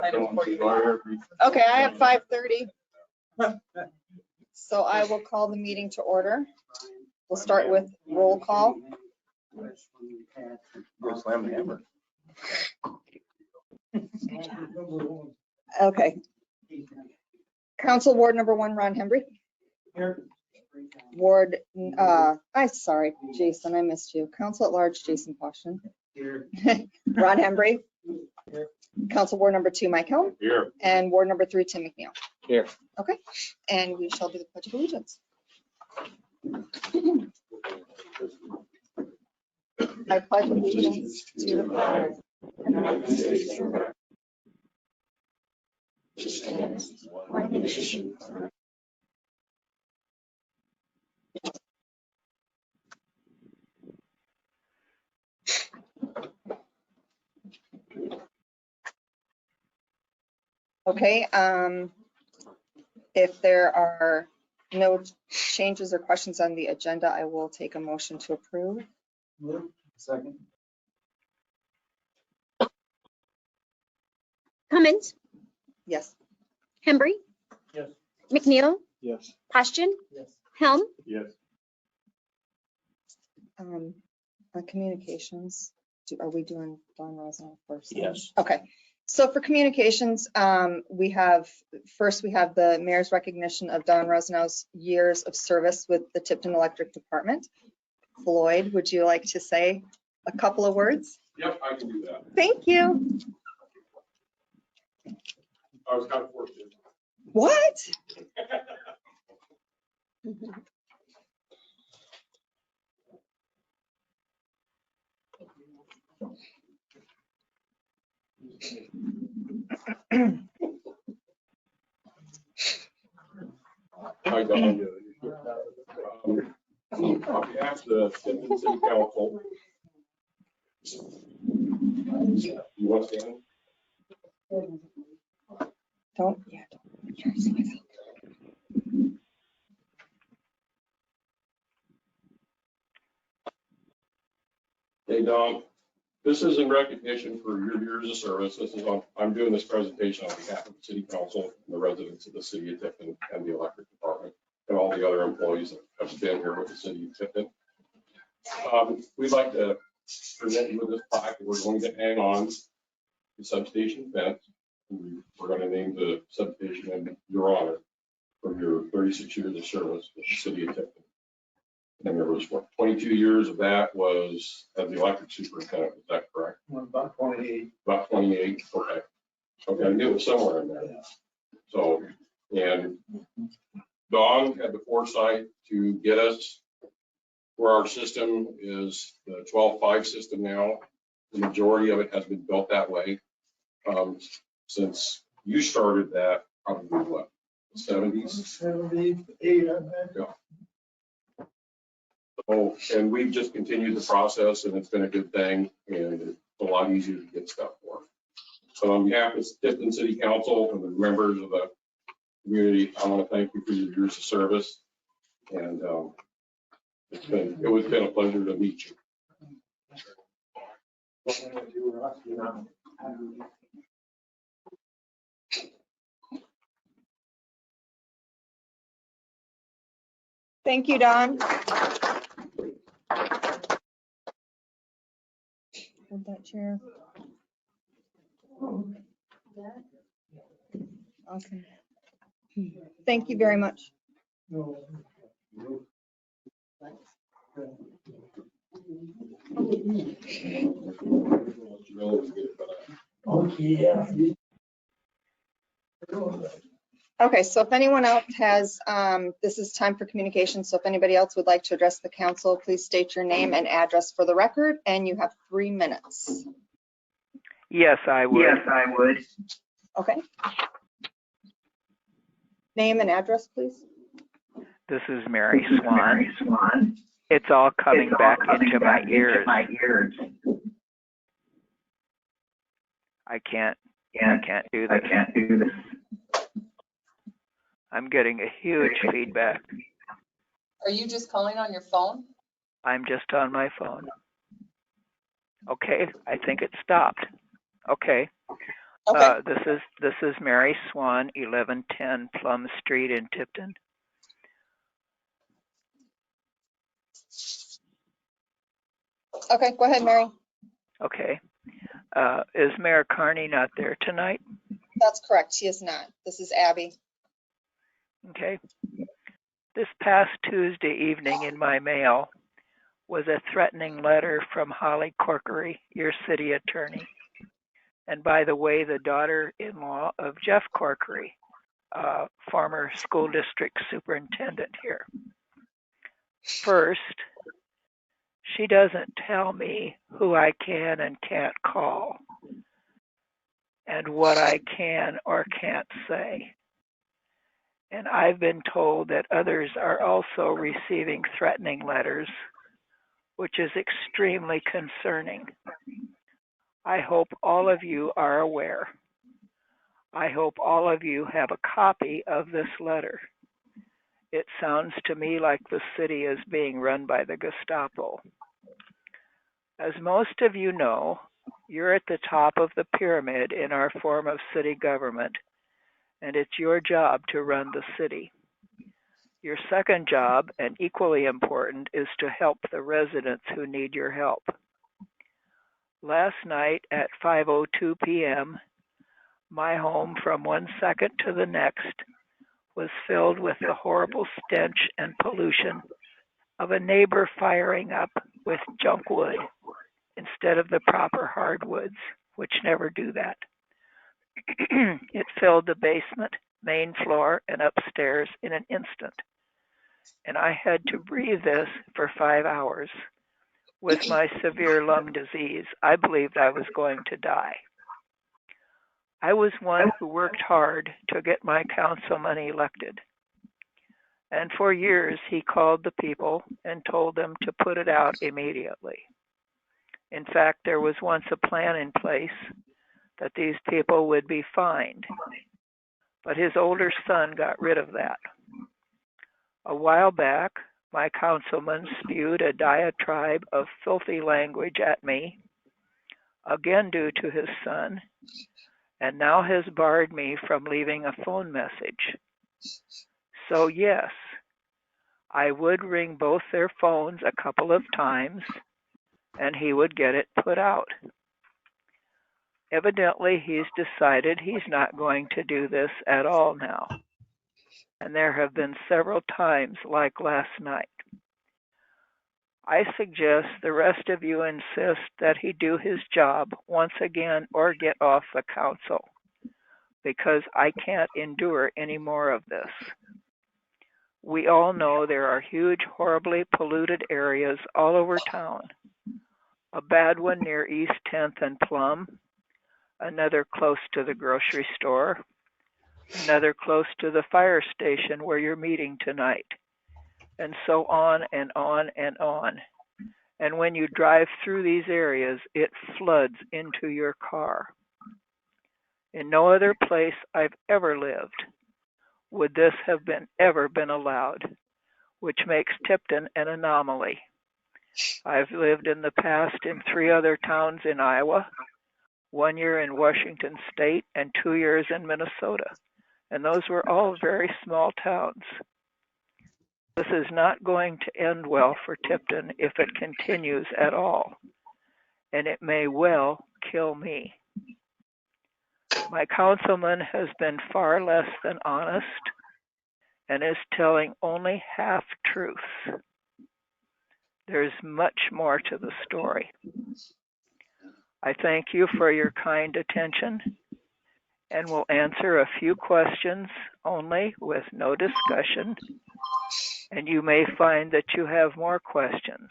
Okay, I have 5:30. So I will call the meeting to order. We'll start with roll call. Go slam the hammer. Okay. Council Ward number 1, Ron Hembry. Here. Ward, sorry, Jason, I missed you. Council at Large, Jason Poston. Here. Ron Hembry. Here. Council Ward number 2, Mike Helm. Here. And Ward number 3, Tim McNeil. Here. Okay, and we shall do the Pledge of Allegiance. I pledge allegiance to the flag of the United States of America. One nation. Okay, if there are no changes or questions on the agenda, I will take a motion to approve. Second. Cummins, Yes. Hembry, Yes. McNeil, Yes. Poston, Yes. Helm. Yes. On communications, are we doing Don Rosano first? Yes. Okay, so for communications, we have the mayor's recognition of Don Rosano's years of service with the Tipton Electric Department. Floyd, would you like to say a couple of words? Yep, I can do that. Thank you. I was kind of forced to. What? Hi, Don. On behalf of the Tipton City Council, you want to stand? Don't. Hey, Don, this is in recognition for your years of service. I'm doing this presentation on behalf of the City Council and the residents of the City of Tipton and the Electric Department and all the other employees that have been here with the City of Tipton. We'd like to present you with this plaque that we're going to hang on the substation fence. We're going to name the substation in your honor for your 36 years of service with the City of Tipton. And there was, 22 years of that was as the electric superintendent, is that correct? About 28. About 28, okay. Okay, I knew it was somewhere in there. So, and Don had the foresight to get us where our system is the 12.5 system now. The majority of it has been built that way. Since you started that, probably what, the 70s? 78, I think. Yeah. So, and we've just continued the process and it's been a good thing and it's a lot easier to get stuff for. So on behalf of Tipton City Council and the members of the community, I want to thank you for your years of service. And it's been a pleasure to meet you. Thank you, Don. Hold that chair. Okay. Thank you very much. Okay, so if anyone else has, this is time for communication. So if anybody else would like to address the council, please state your name and address for the record, and you have 3 minutes. Yes, I would. Okay. Name and address, please. This is Mary Swan. It's all coming back into my ears. I can't do this. I'm getting a huge feedback. Are you just calling on your phone? I'm just on my phone. Okay, I think it stopped. Okay. Okay, This is Mary Swan, 1110 Plum Street in Tipton. Okay, go ahead, Mary. Okay. Is Mayor Carney not there tonight? That's correct. She is not. This is Abby. Okay. This past Tuesday evening in my mail was a threatening letter from Holly Corkery, your city attorney. And by the way, the daughter-in-law of Jeff Corkery, former school district superintendent here. First, she doesn't tell me who I can and can't call and what I can or can't say. And I've been told that others are also receiving threatening letters, which is extremely concerning. I hope all of you are aware. I hope all of you have a copy of this letter. It sounds to me like the city is being run by the Gestapo. As most of you know, you're at the top of the pyramid in our form of city government, and it's your job to run the city. Your second job, and equally important, is to help the residents who need your help. Last night at 5:02 p.m., my home from one second to the next was filled with the horrible stench and pollution of a neighbor firing up with junk wood instead of the proper hardwoods, which never do that. It filled the basement, main floor, and upstairs in an instant. And I had to breathe this for 5 hours. With my severe lung disease, I believed I was going to die. I was one who worked hard to get my councilman elected. And for years, he called the people and told them to put it out immediately. In fact, there was once a plan in place that these people would be fined. But his older son got rid of that. A while back, my councilman spewed a diatribe of filthy language at me, again due to his son, and now has barred me from leaving a phone message. So yes, I would ring both their phones a couple of times, and he would get it put out. Evidently, he's decided he's not going to do this at all now. And there have been several times like last night. I suggest the rest of you insist that he do his job once again or get off the council, because I can't endure any more of this. We all know there are huge, horribly polluted areas all over town. A bad one near East 10th and Plum, another close to the grocery store, another close to the fire station where you're meeting tonight, and so on and on and on. And when you drive through these areas, it floods into your car. In no other place I've ever lived would this have ever been allowed, which makes Tipton an anomaly. I've lived in the past in 3 other towns in Iowa, 1 year in Washington State, and 2 years in Minnesota. And those were all very small towns. This is not going to end well for Tipton if it continues at all, and it may well kill me. My councilman has been far less than honest and is telling only half-truths. There's much more to the story. I thank you for your kind attention and will answer a few questions only with no discussion, and you may find that you have more questions.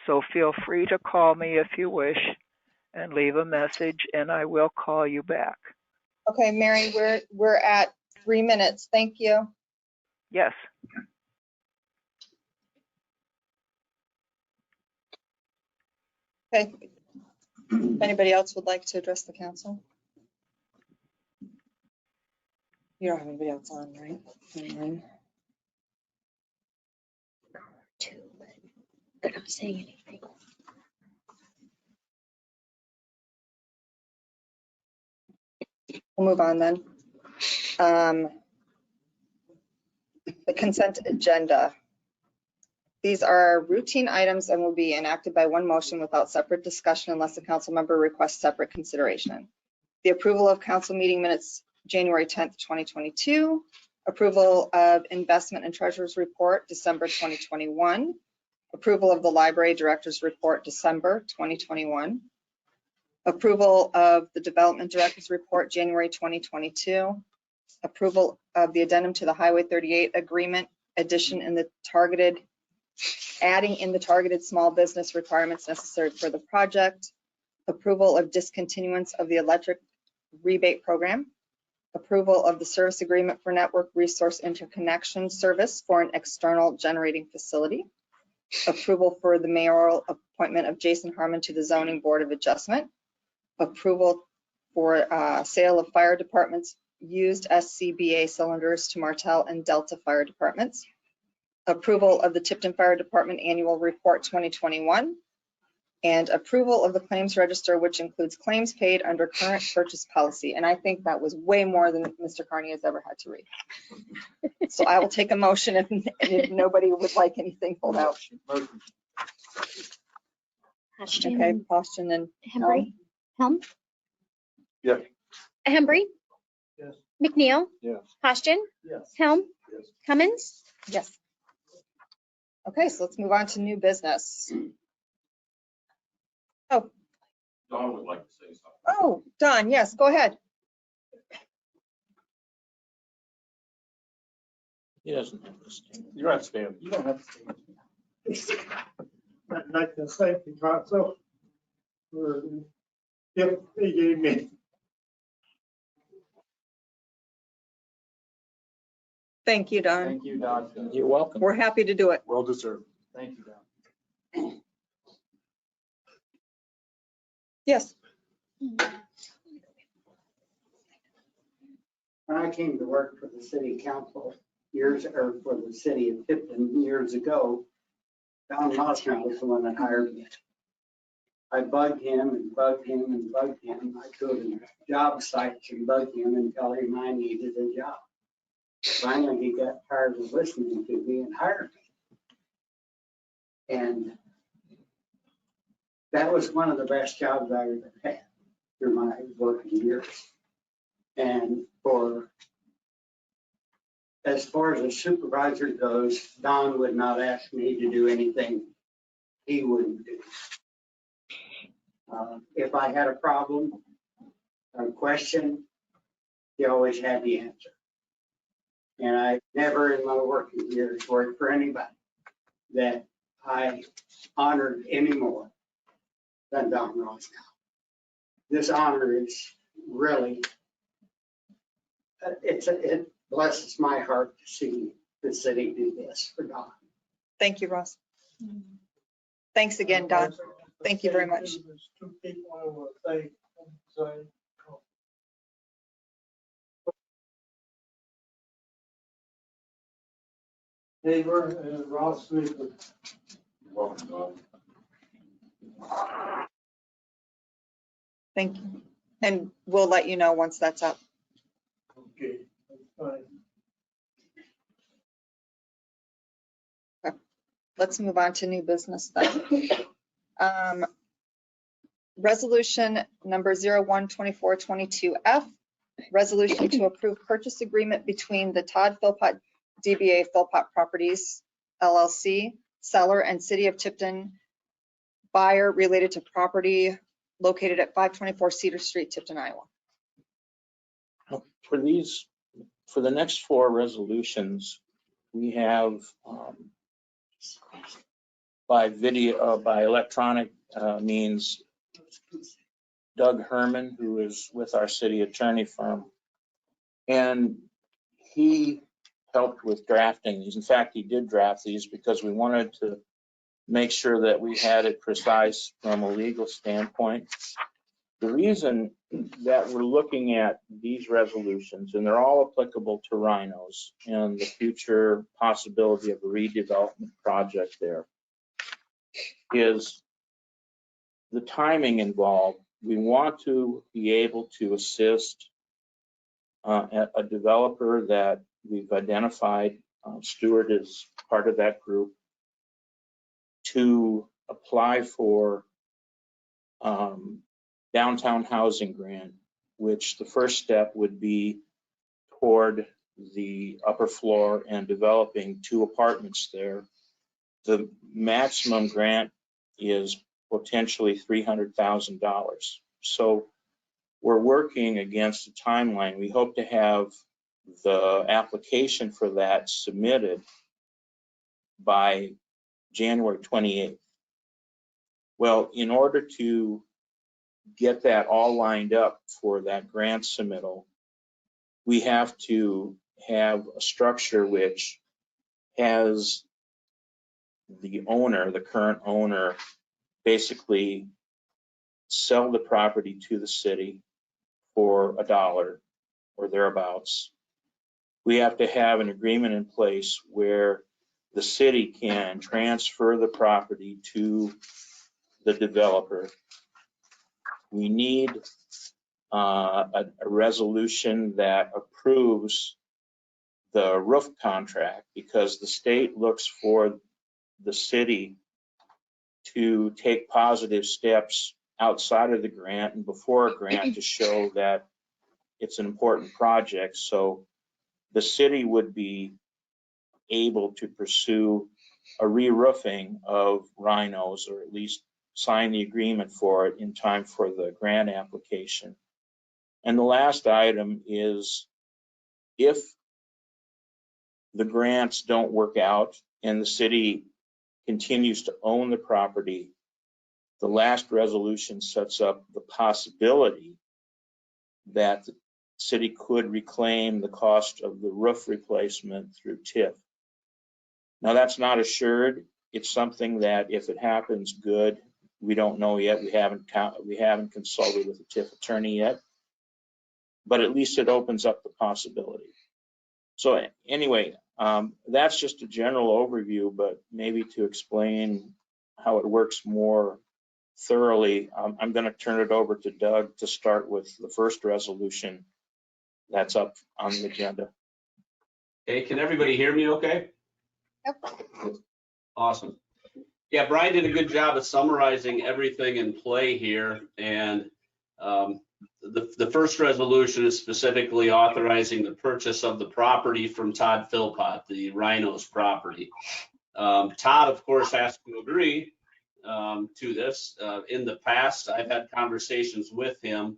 So feel free to call me if you wish and leave a message, and I will call you back. Okay, Mary, we're at 3 minutes. Thank you. Yes. Okay. If anybody else would like to address the council? You don't have anybody else on, right? Online? Too, but they're not saying anything. We'll move on then. The consent agenda. These are routine items and will be enacted by one motion without separate discussion unless a council member requests separate consideration. The approval of council meeting minutes, January 10th, 2022. Approval of investment and treasurer's report, December 2021. Approval of the library director's report, December 2021. Approval of the development director's report, January 2022. Approval of the addendum to the Highway 38 agreement, adding in the targeted small business requirements necessary for the project. Approval of discontinuance of the electric rebate program. Approval of the service agreement for network resource interconnection service for an external generating facility. Approval for the mayoral appointment of Jason Harmon to the zoning board of adjustment. Approval for sale of fire departments used SCBA cylinders to Martel and Delta fire departments. Approval of the Tipton Fire Department Annual Report 2021. And approval of the claims register, which includes claims paid under current purchase policy. And I think that was way more than Mr. Carney has ever had to read. So I will take a motion if nobody would like anything pulled out. Ashton. Okay, Boston and Hembry. Helm. Yes. Hembry. Yes. McNeil. Yes. Ashton. Yes. Helm. Yes. Cummins. yes. Okay, so let's move on to new business. Don would like to say something. Oh, Don, yes, go ahead. He doesn't have to stand. You're not staying. You don't have to stay. I'd like to thank the council for the gift they gave me. Thank you, Don. Thank you, Don. You're welcome. We're happy to do it. Well deserved. Thank you, Don. Yes. When I came to work for the city council for the city of Tipton years ago, Don Mosner was the one that hired me. I bugged him and bugged him and bugged him. I go to job sites and bug him and tell him I needed a job. Finally, he got tired of listening to me and hired me. And that was one of the best jobs I ever had through my working years. And as far as a supervisor goes, Don would not ask me to do anything he wouldn't do. If I had a problem, a question, he always had the answer. And I never in my working years worked for anybody that I honored any more than Don Ross now. This honor is really, it blesses my heart to see the city do this for Don. Thank you, Ross. Thanks again, Don. Thank you very much. There's two people I want to thank. Neighbor and Ross Smith. You're welcome, Don. Thank you. And we'll let you know once that's up. Okay, that's fine. Let's move on to new business then. Resolution number 012422F, resolution to approve purchase agreement between the Todd Philpott DBA Philpott Properties LLC, seller, and City of Tipton buyer related to property located at 524 Cedar Street, Tipton, Iowa. For the next four resolutions, we have by electronic means, Doug Herman, who is with our city attorney firm. And he helped with drafting these. In fact, he did draft these because we wanted to make sure that we had it precise from a legal standpoint. The reason that we're looking at these resolutions, and they're all applicable to Rhinos and the future possibility of a redevelopment project there, is the timing involved. We want to be able to assist a developer that we've identified, Stewart is part of that group, to apply for downtown housing grant, which the first step would be toward the upper floor and developing 2 apartments there. The maximum grant is potentially $300,000. So we're working against a timeline. We hope to have the application for that submitted by January 28th. Well, in order to get that all lined up for that grant submittal, we have to have a structure which has the owner, the current owner, basically sell the property to the city for $1 or thereabouts. We have to have an agreement in place where the city can transfer the property to the developer. We need a resolution that approves the roof contract, because the state looks for the city to take positive steps outside of the grant and before a grant to show that it's an important project. So the city would be able to pursue a re-roofing of Rhinos, or at least sign the agreement for it in time for the grant application. And the last item is, if the grants don't work out and the city continues to own the property, the last resolution sets up the possibility that the city could reclaim the cost of the roof replacement through TIF. Now, that's not assured. It's something that, if it happens, good. We don't know yet. We haven't consulted with the TIF attorney yet, but at least it opens up the possibility. So anyway, that's just a general overview, but maybe to explain how it works more thoroughly, I'm going to turn it over to Doug to start with the first resolution that's up on the agenda. Hey, can everybody hear me okay? Yep. Awesome. Yeah, Brian did a good job of summarizing everything in play here. And the first resolution is specifically authorizing the purchase of the property from Todd Philpott, the Rhinos property. Todd, of course, has to agree to this. In the past, I've had conversations with him,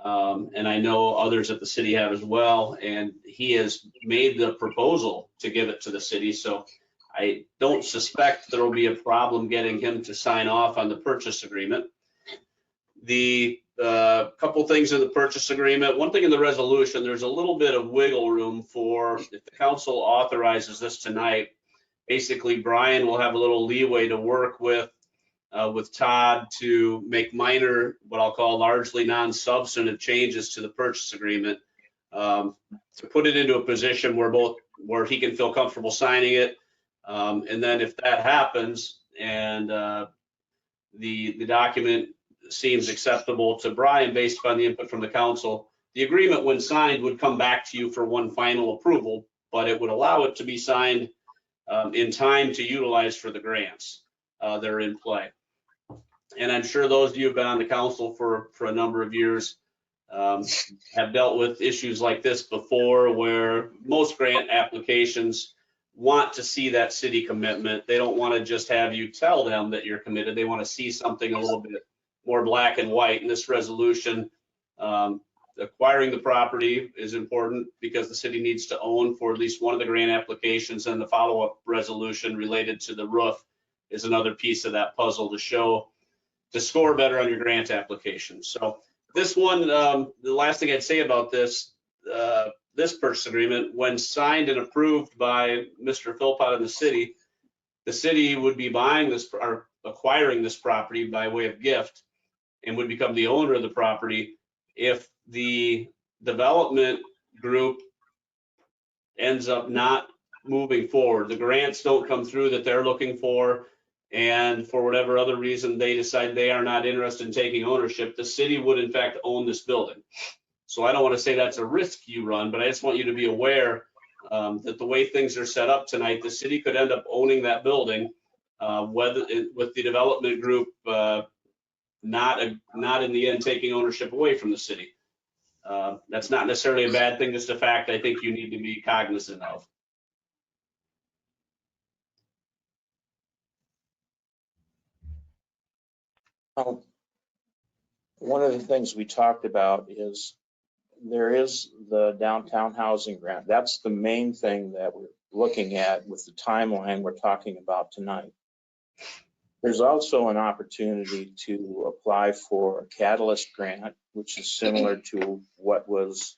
and I know others at the city have as well, and he has made the proposal to give it to the city. So I don't suspect there will be a problem getting him to sign off on the purchase agreement. The couple things in the purchase agreement, one thing in the resolution, there's a little bit of wiggle room for, if the council authorizes this tonight, basically Brian will have a little leeway to work with Todd to make minor, what I'll call largely non-substantive changes to the purchase agreement, to put it into a position where he can feel comfortable signing it. And then if that happens and the document seems acceptable to Brian based upon the input from the council, the agreement, when signed, would come back to you for one final approval, but it would allow it to be signed in time to utilize for the grants that are in play. And I'm sure those of you who've been on the council for a number of years have dealt with issues like this before, where most grant applications want to see that city commitment. They don't want to just have you tell them that you're committed. They want to see something a little bit more black and white. In this resolution, acquiring the property is important because the city needs to own for at least one of the grant applications, and the follow-up resolution related to the roof is another piece of that puzzle to score better on your grant application. So this one, the last thing I'd say about this purchase agreement, when signed and approved by Mr. Philpott and the city would be buying this or acquiring this property by way of gift and would become the owner of the property if the development group ends up not moving forward. The grants don't come through that they're looking for, and for whatever other reason they decide they are not interested in taking ownership, the city would in fact own this building. So I don't want to say that's a risk you run, but I just want you to be aware that the way things are set up tonight, the city could end up owning that building, with the development group not in the end taking ownership away from the city. That's not necessarily a bad thing, just a fact I think you need to be cognizant of. One of the things we talked about is there is the downtown housing grant. That's the main thing that we're looking at with the timeline we're talking about tonight. There's also an opportunity to apply for a catalyst grant, which is similar to what was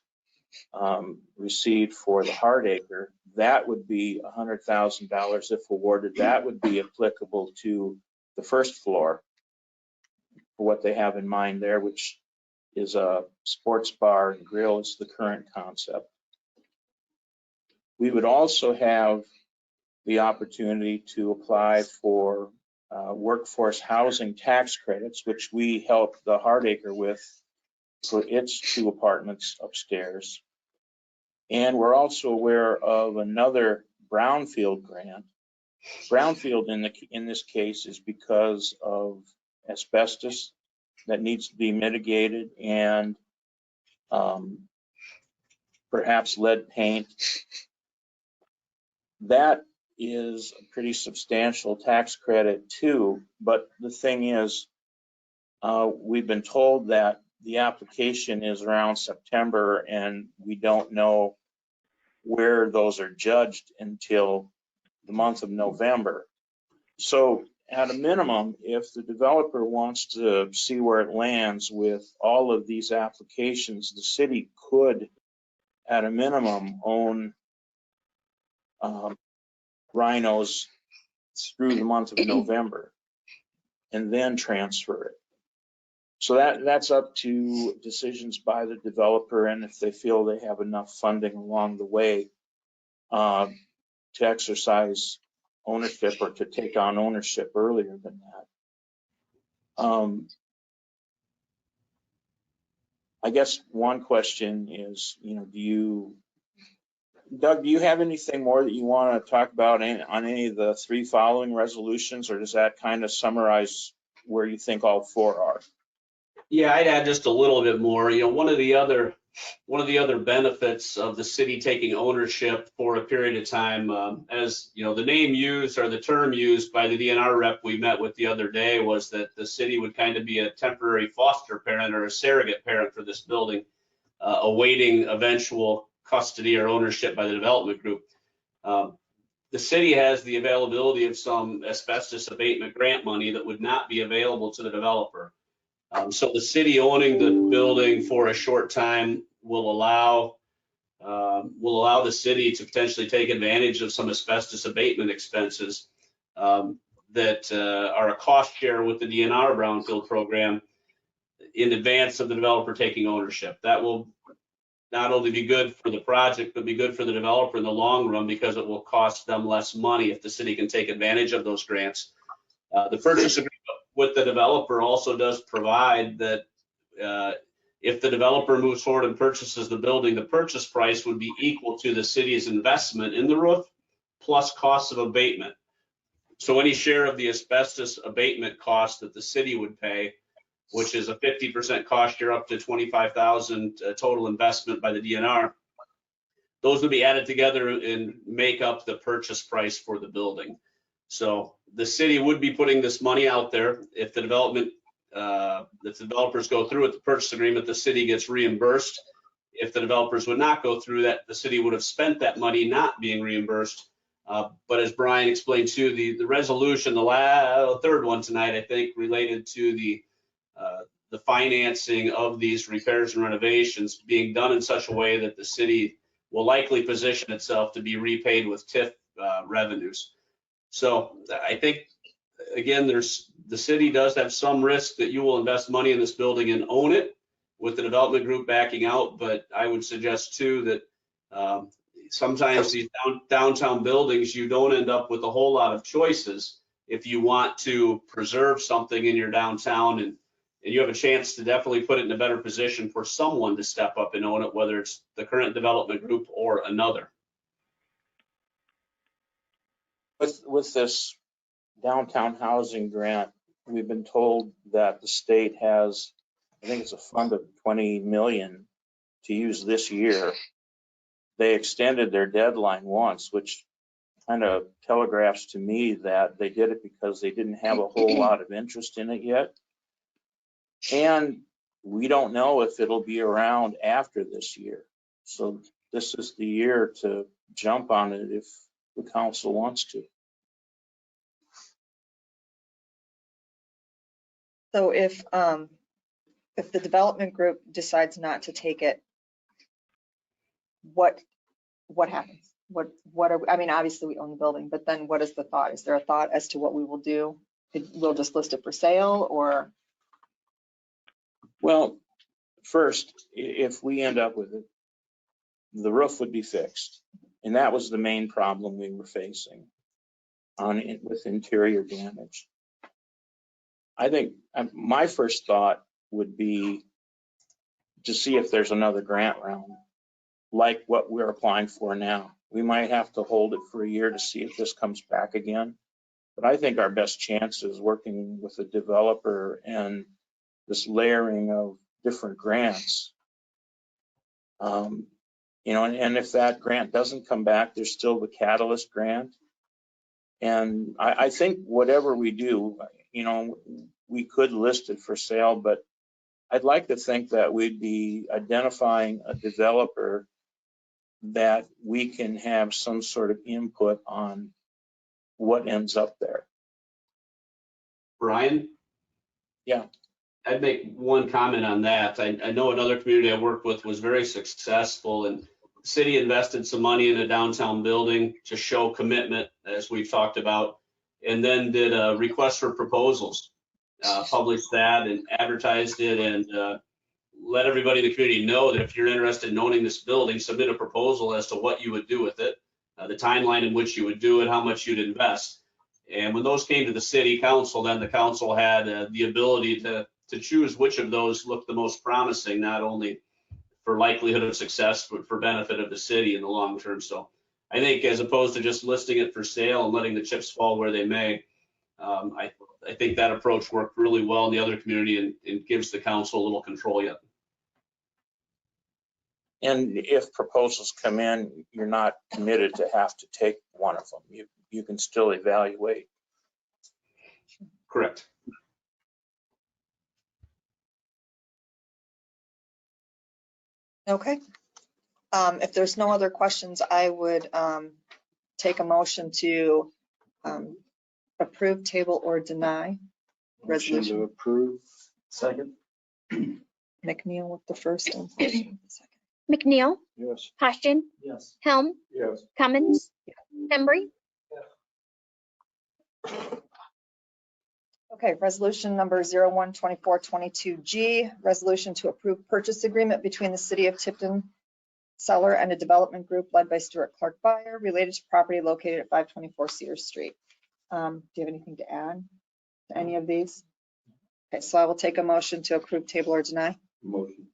received for the Hardacre. That would be $100,000 if awarded. That would be applicable to the first floor for what they have in mind there, which is a sports bar and grill is the current concept. We would also have the opportunity to apply for workforce housing tax credits, which we helped the Hardacre with for its 2 apartments upstairs. And we're also aware of another brownfield grant. Brownfield in this case is because of asbestos that needs to be mitigated and perhaps lead paint. That is a pretty substantial tax credit too, but the thing is, we've been told that the application is around September and we don't know where those are judged until the month of November. So at a minimum, if the developer wants to see where it lands with all of these applications, the city could, at a minimum, own rhinos through the month of November and then transfer it. So that's up to decisions by the developer and if they feel they have enough funding along the way to exercise ownership or to take on ownership earlier than that. I guess one question is, Doug, do you have anything more that you want to talk about on any of the 3 following resolutions, or does that kind of summarize where you think all 4 are? Yeah, I'd add just a little bit more. One of the other benefits of the city taking ownership for a period of time, as the name used or the term used by the DNR rep we met with the other day, was that the city would kind of be a temporary foster parent or a surrogate parent for this building, awaiting eventual custody or ownership by the development group. The city has the availability of some asbestos abatement grant money that would not be available to the developer. So the city owning the building for a short time will allow the city to potentially take advantage of some asbestos abatement expenses that are a cost share with the DNR brownfield program in advance of the developer taking ownership. That will not only be good for the project, but be good for the developer in the long run because it will cost them less money if the city can take advantage of those grants. The purchase agreement with the developer also does provide that if the developer moves forward and purchases the building, the purchase price would be equal to the city's investment in the roof plus costs of abatement. So any share of the asbestos abatement cost that the city would pay, which is a 50% cost share up to $25,000 total investment by the DNR, those would be added together and make up the purchase price for the building. So the city would be putting this money out there. If the developers go through with the purchase agreement, the city gets reimbursed. If the developers would not go through that, the city would have spent that money not being reimbursed. But as Brian explained too, the resolution, the third one tonight, I think, related to the financing of these repairs and renovations being done in such a way that the city will likely position itself to be repaid with TIF revenues. So I think, again, the city does have some risk that you will invest money in this building and own it with the development group backing out. But I would suggest too that sometimes these downtown buildings, you don't end up with a whole lot of choices if you want to preserve something in your downtown And you have a chance to definitely put it in a better position for someone to step up and own it, whether it's the current development group or another. With this downtown housing grant, we've been told that the state has, I think it's a fund of 20 million to use this year. They extended their deadline once, which kind of telegraphs to me that they did it because they didn't have a whole lot of interest in it yet. And we don't know if it'll be around after this year. So this is the year to jump on it if the council wants to. So if the development group decides not to take it, what happens? I mean, obviously we own the building, but then what is the thought? Is there a thought as to what we will do? We'll just list it for sale, or? Well, first, if we end up with it, the roof would be fixed. And that was the main problem we were facing with interior damage. I think my first thought would be to see if there's another grant round like what we're applying for now. We might have to hold it for a year to see if this comes back again. But I think our best chance is working with a developer and this layering of different grants. And if that grant doesn't come back, there's still the Catalyst grant. And I think whatever we do, we could list it for sale, but I'd like to think that we'd be identifying a developer that we can have some sort of input on what ends up there. Brian? Yeah. I'd make one comment on that. I know another community I worked with was very successful, and the city invested some money in a downtown building to show commitment, as we've talked about, and then did a request for proposals, published that and advertised it, and let everybody in the community know that if you're interested in owning this building, submit a proposal as to what you would do with it, the timeline in which you would do it, how much you'd invest. And when those came to the city council, then the council had the ability to choose which of those looked the most promising, not only for likelihood of success, but for benefit of the city in the long term. So I think as opposed to just listing it for sale and letting the chips fall where they may, I think that approach worked really well in the other community and gives the council a little control yet. And if proposals come in, you're not committed to have to take one of them. You can still evaluate. Correct. Okay. If there's no other questions, I would take a motion to approve, table, or deny Motion to resolution. approve. Second. McNeil with the first and Poston with the second. McNeil, Yes. Poston, Yes. Helm, Yes. Cummins, Embry. Okay, resolution number 012422G, resolution to approve purchase agreement between the city of Tipton seller and a development group led by Stuart Clark buyer related to property located at 524 Cedar Street. Do you have anything to add to any of these? Okay, so I will take a motion to approve, table, or deny. Motion.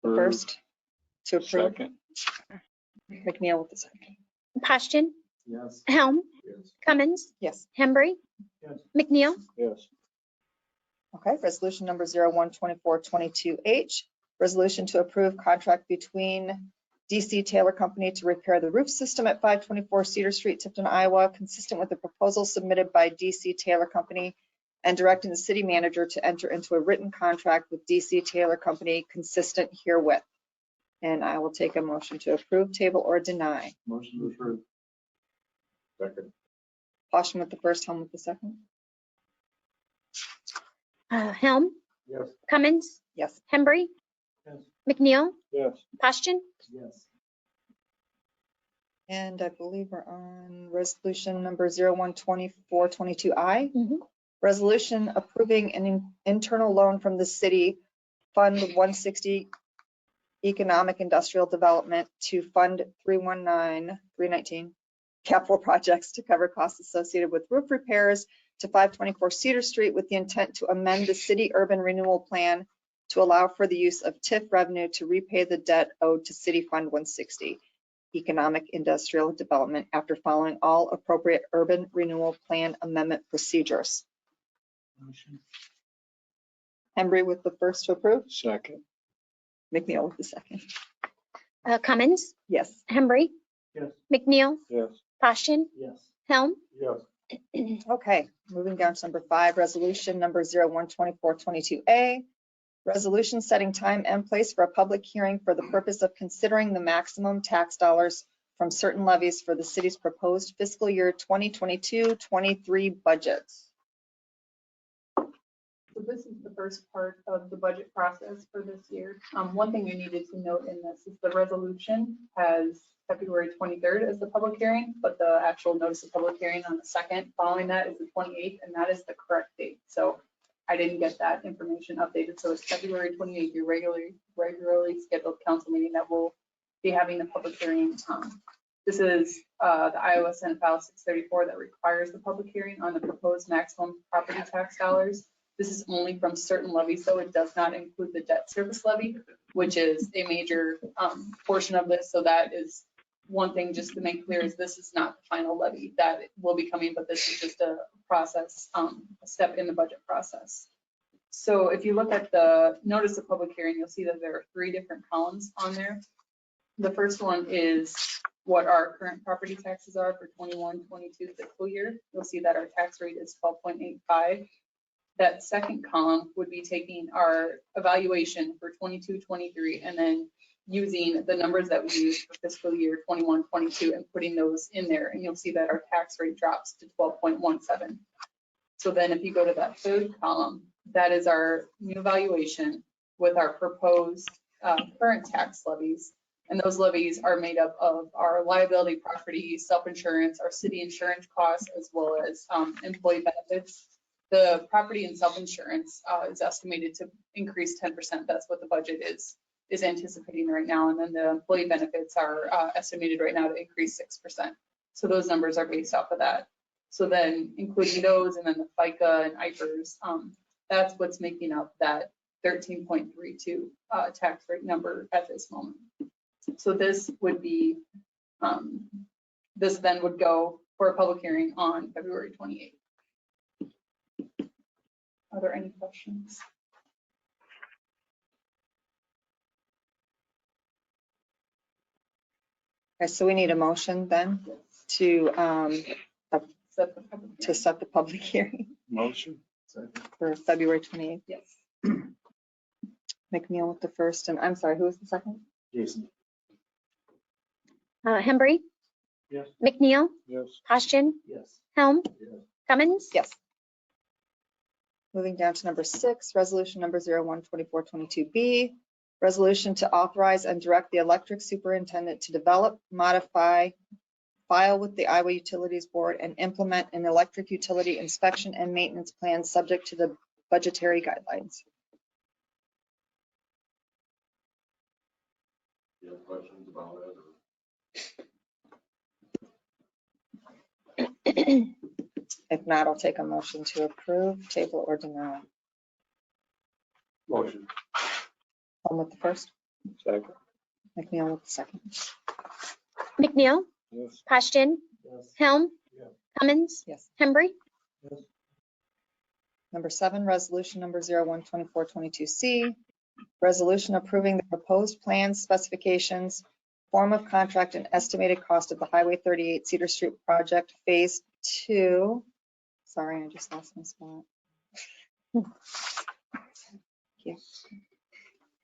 First, to approve. Second. McNeil with the second. Poston, Yes. Helm, Yes. Cummins, Yes. Embry, Yes. McNeil. Yes. Okay, resolution number 012422H, resolution to approve contract between DC Taylor Company to repair the roof system at 524 Cedar Street, Tipton, Iowa, consistent with the proposal submitted by DC Taylor Company, and directing the city manager to enter into a written contract with DC Taylor Company consistent herewith. And I will take a motion to approve, table, or deny. Motion to approve. Second. Poston with the first, Helm with the second. Helm, Yes. Cummins, Yes. Embry, Yes. McNeil, Yes. Poston. Yes. And I believe we're on resolution number 012422I. Mhm. Resolution approving an internal loan from the city Fund 160 Economic Industrial Development to Fund 319 capital projects to cover costs associated with roof repairs to 524 Cedar Street with the intent to amend the city urban renewal plan to allow for the use of TIF revenue to repay the debt owed to City Fund 160, Economic Industrial Development, after following all appropriate urban renewal plan amendment procedures. Motion. Embry with the first to approve, Second. McNeil with the second. Cummins, Yes. Hembry, Yes. McNeil, Yes. Poshton, Yes. Helm. Yes. Okay, moving down to number 5, resolution number 012422A. Resolution setting time and place for a public hearing for the purpose of considering the maximum tax dollars from certain levies for the city's proposed fiscal year 2022-23 budget. So this is the first part of the budget process for this year. One thing you needed to note in this is the resolution has February 23rd as the public hearing, but the actual notice of public hearing on the second following that is the 28th, and that is the correct date. So I didn't get that information updated. So it's February 28th, your regularly scheduled council meeting that will be having the public hearing. This is the Iowa Senate File 634 that requires the public hearing on the proposed maximum property tax dollars. This is only from certain levies, so it does not include the debt service levy, which is a major portion of this. So that is one thing just to make clear, is this is not the final levy that will be coming, but this is just a process, a step in the budget process. So if you look at the notice of public hearing, you'll see that there are 3 different columns on there. The first one is what our current property taxes are for 21-22 fiscal year. You'll see that our tax rate is 12.85. That second column would be taking our evaluation for 22-23 and then using the numbers that we used for fiscal year 21-22 and putting those in there. And you'll see that our tax rate drops to 12.17. So then if you go to that third column, that is our new valuation with our proposed current tax levies. And those levies are made up of our liability property, self-insurance, our city insurance costs, as well as employee benefits. The property and self-insurance is estimated to increase 10%. That's what the budget is anticipating right now. And then the employee benefits are estimated right now to increase 6%. So those numbers are based off of that. So then including those and then the FICA and IFRS, that's what's making up that 13.32 tax rate number at this moment. So this would be, this then would go for a public hearing on February 28th. Are there any questions? Okay, so we need a motion then to set the public hearing Motion. Second. for February 28th. Yes. McNeil with the first, and I'm sorry, who was the second? Jason. Hembry, Yes. McNeil, Yes. Poshton, Yes. Helm, Yes. Cummins. Yes. Moving down to number 6, resolution number 012422B, resolution to authorize and direct the electric superintendent to develop, modify, file with the Iowa Utilities Board, and implement an electric utility inspection and maintenance plan subject to the budgetary guidelines. You have questions about it? If not, I'll take a motion to approve, table, or deny. Motion. One with the first, Second. McNeil with the second. McNeil, Yes. Poshton, Yes. Helm, Yes. Cummins, Yes. Hembry. Yes. Number 7, resolution number 012422C, resolution approving the proposed plans, specifications, form of contract, and estimated cost of the Highway 38 Cedar Street project phase 2. Sorry, I just lost my spot. Yeah.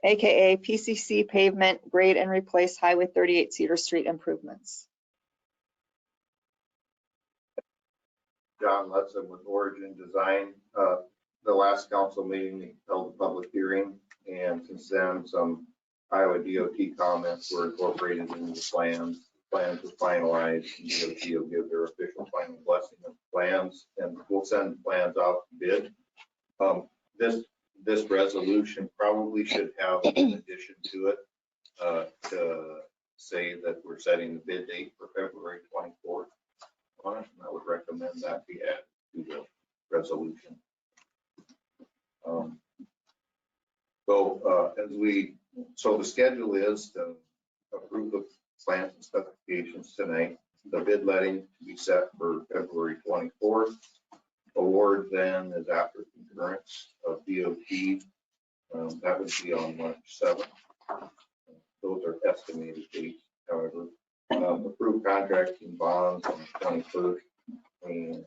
AKA PCC pavement grade and replace Highway 38 Cedar Street improvements. John Letson with Origin Design. The last council meeting, they held a public hearing, and since then, some Iowa DOT comments were incorporated into the plans. Plans were finalized, and DOT will give their official final blessing of the plans, and we'll send plans out to bid. This resolution probably should have an addition to it to say that we're setting the bid date for February 24th on it, and I would recommend that be added to resolution. So the schedule is to approve the plans and specifications tonight. The bid letting to be set for February 24th. Award then is after concurrence of DOT. That would be on March 7th. Those are estimated dates, however. Approved contracting bonds on the 21st, and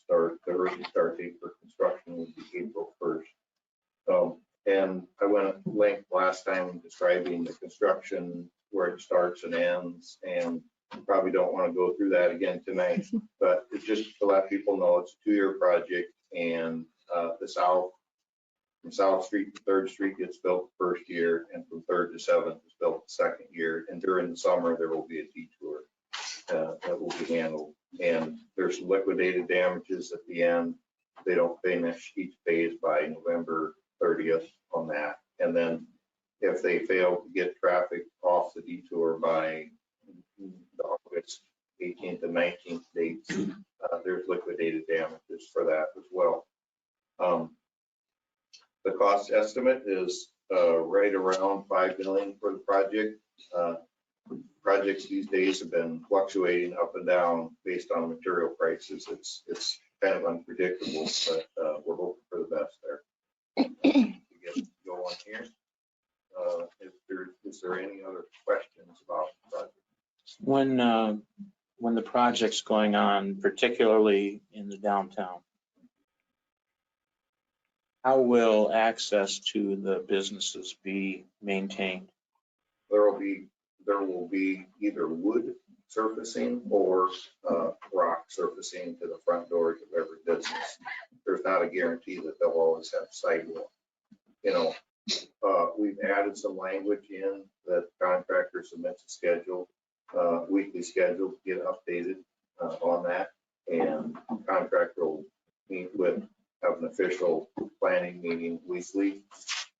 the early start date for construction would be April 1st. And I went at length last time describing the construction, where it starts and ends, and probably don't want to go through that again tonight, but it's just to let people know it's a 2-year project, and from South Street to 3rd Street gets built the first year, and from 3rd to 7th is built the second year. And during the summer, there will be a detour that will be handled. And there's some liquidated damages at the end. They don't finish each phase by November 30th on that. And then if they fail to get traffic off the detour by the August 18th and 19th dates, there's liquidated damages for that as well. The cost estimate is right around $5 million for the project. Projects these days have been fluctuating up and down based on material prices. It's kind of unpredictable, but we're hoping for the best there. We get go on here. Is there any other questions about the project? When the project's going on, particularly in the downtown, how will access to the businesses be maintained? There will be either wood surfacing or rock surfacing to the front doors of every business. There's not a guarantee that they'll always have sidewalk. We've added some language in that contractor submits a schedule, weekly schedule to get updated on that, and contractor will have an official planning meeting weekly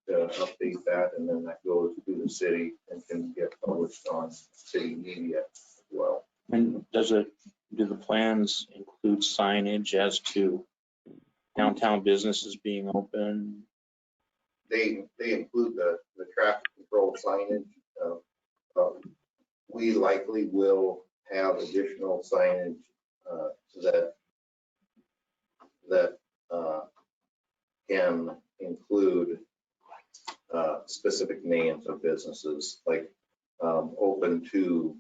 to update that, and then that goes to the city and can get published on city media as well. And do the plans include signage as to downtown businesses being open? They include the traffic control signage. We likely will have additional signage that can include specific names of businesses, like open to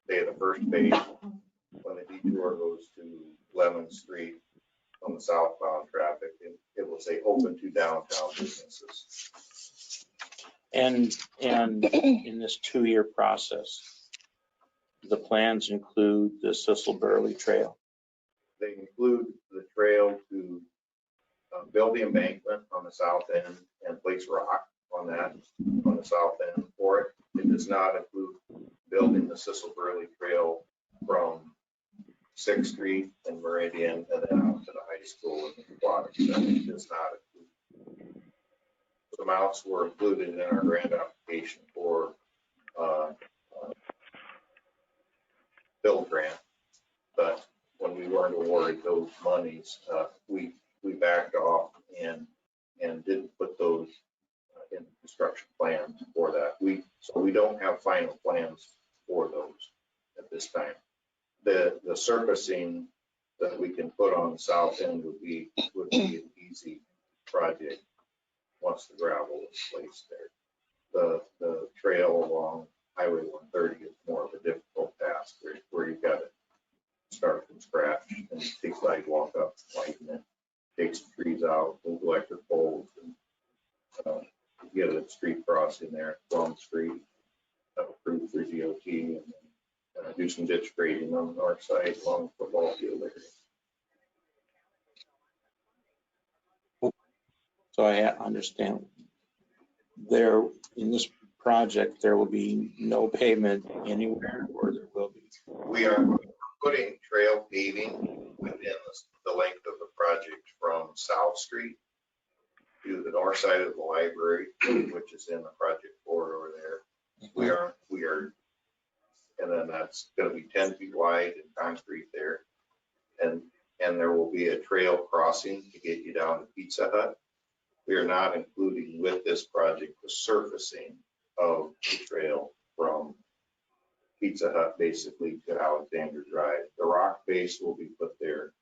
the first phase, when the detour goes to 11th Street on the southbound traffic, it will say open to downtown businesses. And in this 2-year process, the plans include the Cecil Burley Trail. They include the trail to build the embankment on the south end and place rock on that on the south end for it. It does not include building the Cecil Burley Trail from 6th Street and Meridian and then out to the high school and the aquatic center. It does not include. Those amounts were included in our grant application for build grant, but when we weren't awarded those monies, we backed off and didn't put those in the construction plans for that. So we don't have final plans for those at this time. The surfacing that we can put on the south end would be an easy project once the gravel is placed there. The trail along Highway 130 is more of a difficult task where you've got to start from scratch and take sidewalk up, widen it, take some trees out, move electric poles, and get a street crossing there, Plum Street, approved through DOT, and do some ditch grading on the north side along the football field area. So I understand there in this project, there will be no pavement anywhere, or there will be? We are putting trail paving within the length of the project from South Street to the north side of the library, which is in the project corridor there. We are, and then that's gonna be 10 feet wide and concrete there. And there will be a trail crossing to get you down to Pizza Hut. We are not including with this project the surfacing of the trail from Pizza Hut basically to Alexander Drive. The rock base will be put there.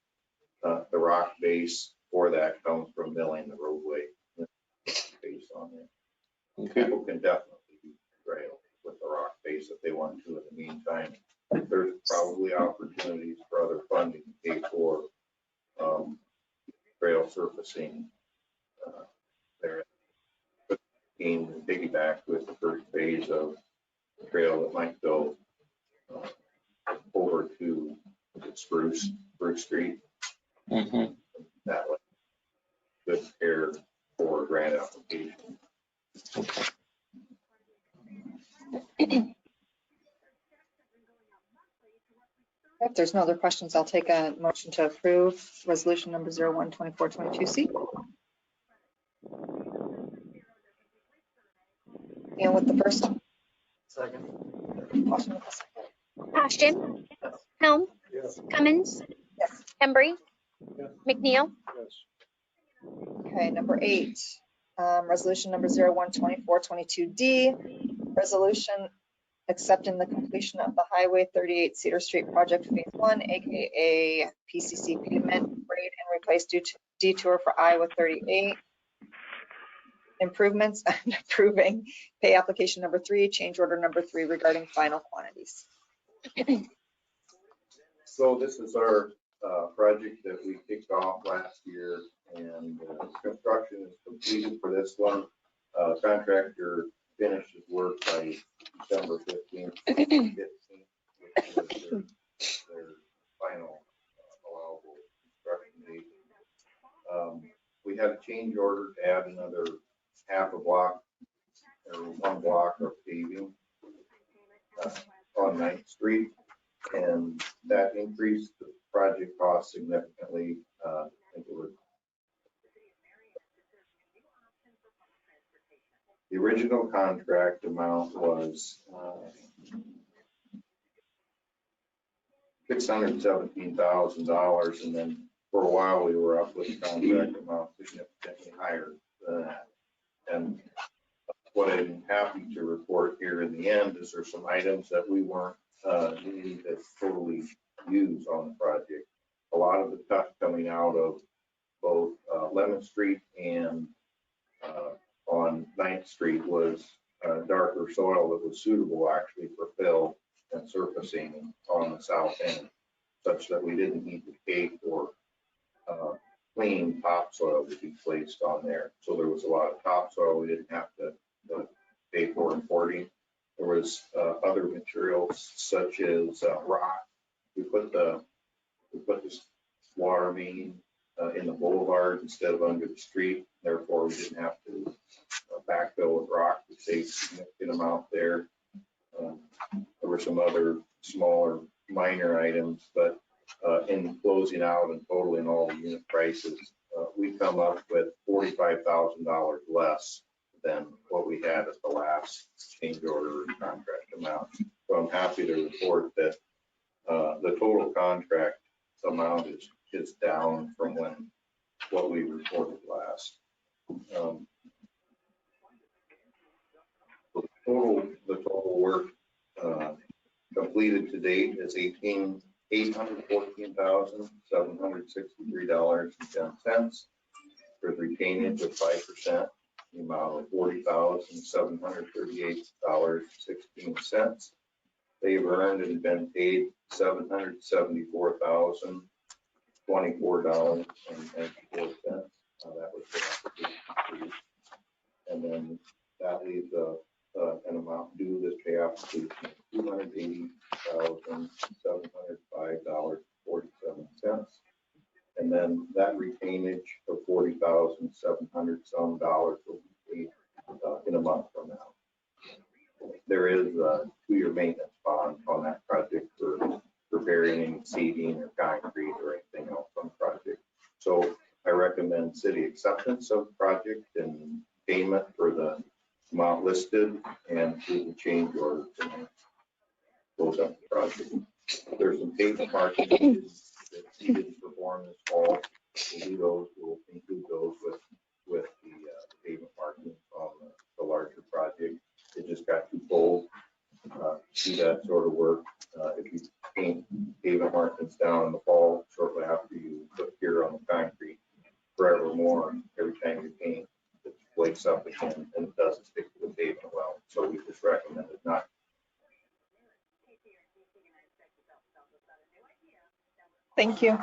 The rock base for that comes from milling the roadway base on there. Okay. People can definitely do trail with the rock base if they want to. In the meantime, there's probably opportunities for other funding to pay for trail surfacing there. In piggyback with the first phase of the trail that might go over to Spruce Street. Mhm. That way, good care for grant application. If there's no other questions, I'll take a motion to approve resolution number 01-2422C. And with the first. Second. Motion with the second. Ashton, Helm, Yes. Cummins, Yes. Embry, Yes. McNeil, Yes. Okay, number 8, resolution number 01-2422D, resolution accepting the completion of the Highway 38 Cedar Street Project Phase 1, aka PCC pavement grade and replace detour for Iowa 38. Improvements and approving pay application number 3, change order number 3 regarding final quantities. So this is our project that we kicked off last year, and construction is completed for this one. Contractor finished his work by December 15th, which was their final allowable construction date. We had a change order to add another half a block or 1 block of paving on 9th Street. And that increased the project cost significantly. I think it was the original contract amount was $617,000, and then for a while we were up with the contract amount significantly higher than that. And what I'm happy to report here in the end is there's some items that we weren't needing to totally use on the project. A lot of the stuff coming out of both Lemon Street and on 9th Street was darker soil that was suitable actually for fill and surfacing on the south end, such that we didn't need to pay for clean topsoil to be placed on there. So there was a lot of topsoil we didn't have to pay for importing. There was other materials such as rock. We put this water main in the boulevard instead of under the street. Therefore, we didn't have to backfill with rock to save a significant amount there. There were some other smaller minor items, but in closing out and totaling all the unit prices, we come up with $45,000 less than what we had at the last change order contract amount. So I'm happy to report that the total contract amount is down from what we reported last. The total work completed to date is $814,763.10. There's retainage of 5%, the amount of $40,738.16. They've earned and been paid $774,024.94. That was the application. And then that leaves an amount due this pay application of $280,705.47. And then that retainage of $40,700 some dollars will be paid in a month from now. There is a 2-year maintenance bond on that project for repairing any seeding or concrete or anything else on the project. recommend city acceptance of the project and payment for the amount listed and do the change order to close up the project. There's some pavement markings that he didn't perform this fall. We'll do those, we'll include those with the pavement markings on the larger project. It just got too cold to do that sort of work. If you paint pavement markings down in the fall, shortly after you put here on the concrete, forevermore, every time you paint, it wakes up again and it doesn't stick to the pavement well. So we just recommend it not. Thank you.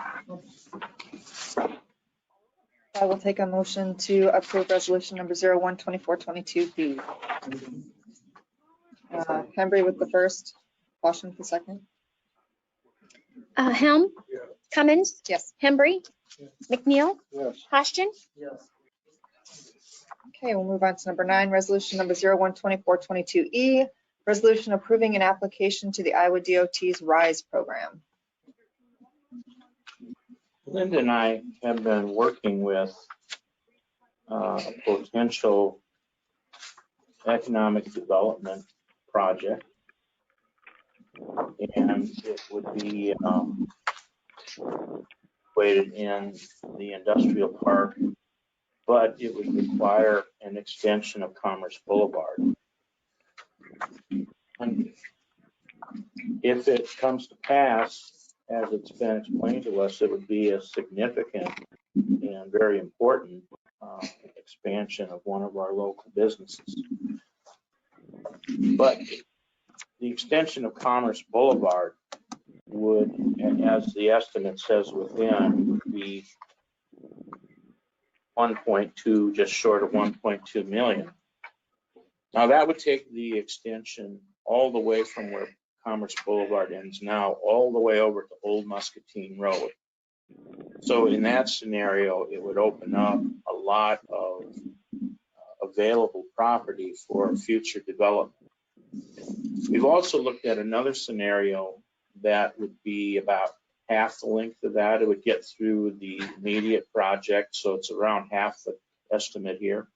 I will take a motion to approve resolution number 01-2422B. Hembry with the first, Washington with the second. Helm, Yes. Cummins, Yes. Hembry, McNeil, Yes. Hodgson, Yes. Okay, we'll move on to number 9, resolution number 01-2422E, resolution approving an application to the Iowa DOT's RISE program. Linda and I have been working with a potential economic development project. And it would be located in the industrial park, but it would require an extension of Commerce Boulevard. And if it comes to pass, as it's been explained to us, it would be a significant and very important expansion of one of our local businesses. But the extension of Commerce Boulevard would, and as the estimate says within, would be 1.2, just short of 1.2 million. Now that would take the extension all the way from where Commerce Boulevard ends now, all the way over to Old Muscatine Road. So in that scenario, it would open up a lot of available property for future development. We've also looked at another scenario that would be about half the length of that. It would get through the immediate project, so it's around half the estimate here.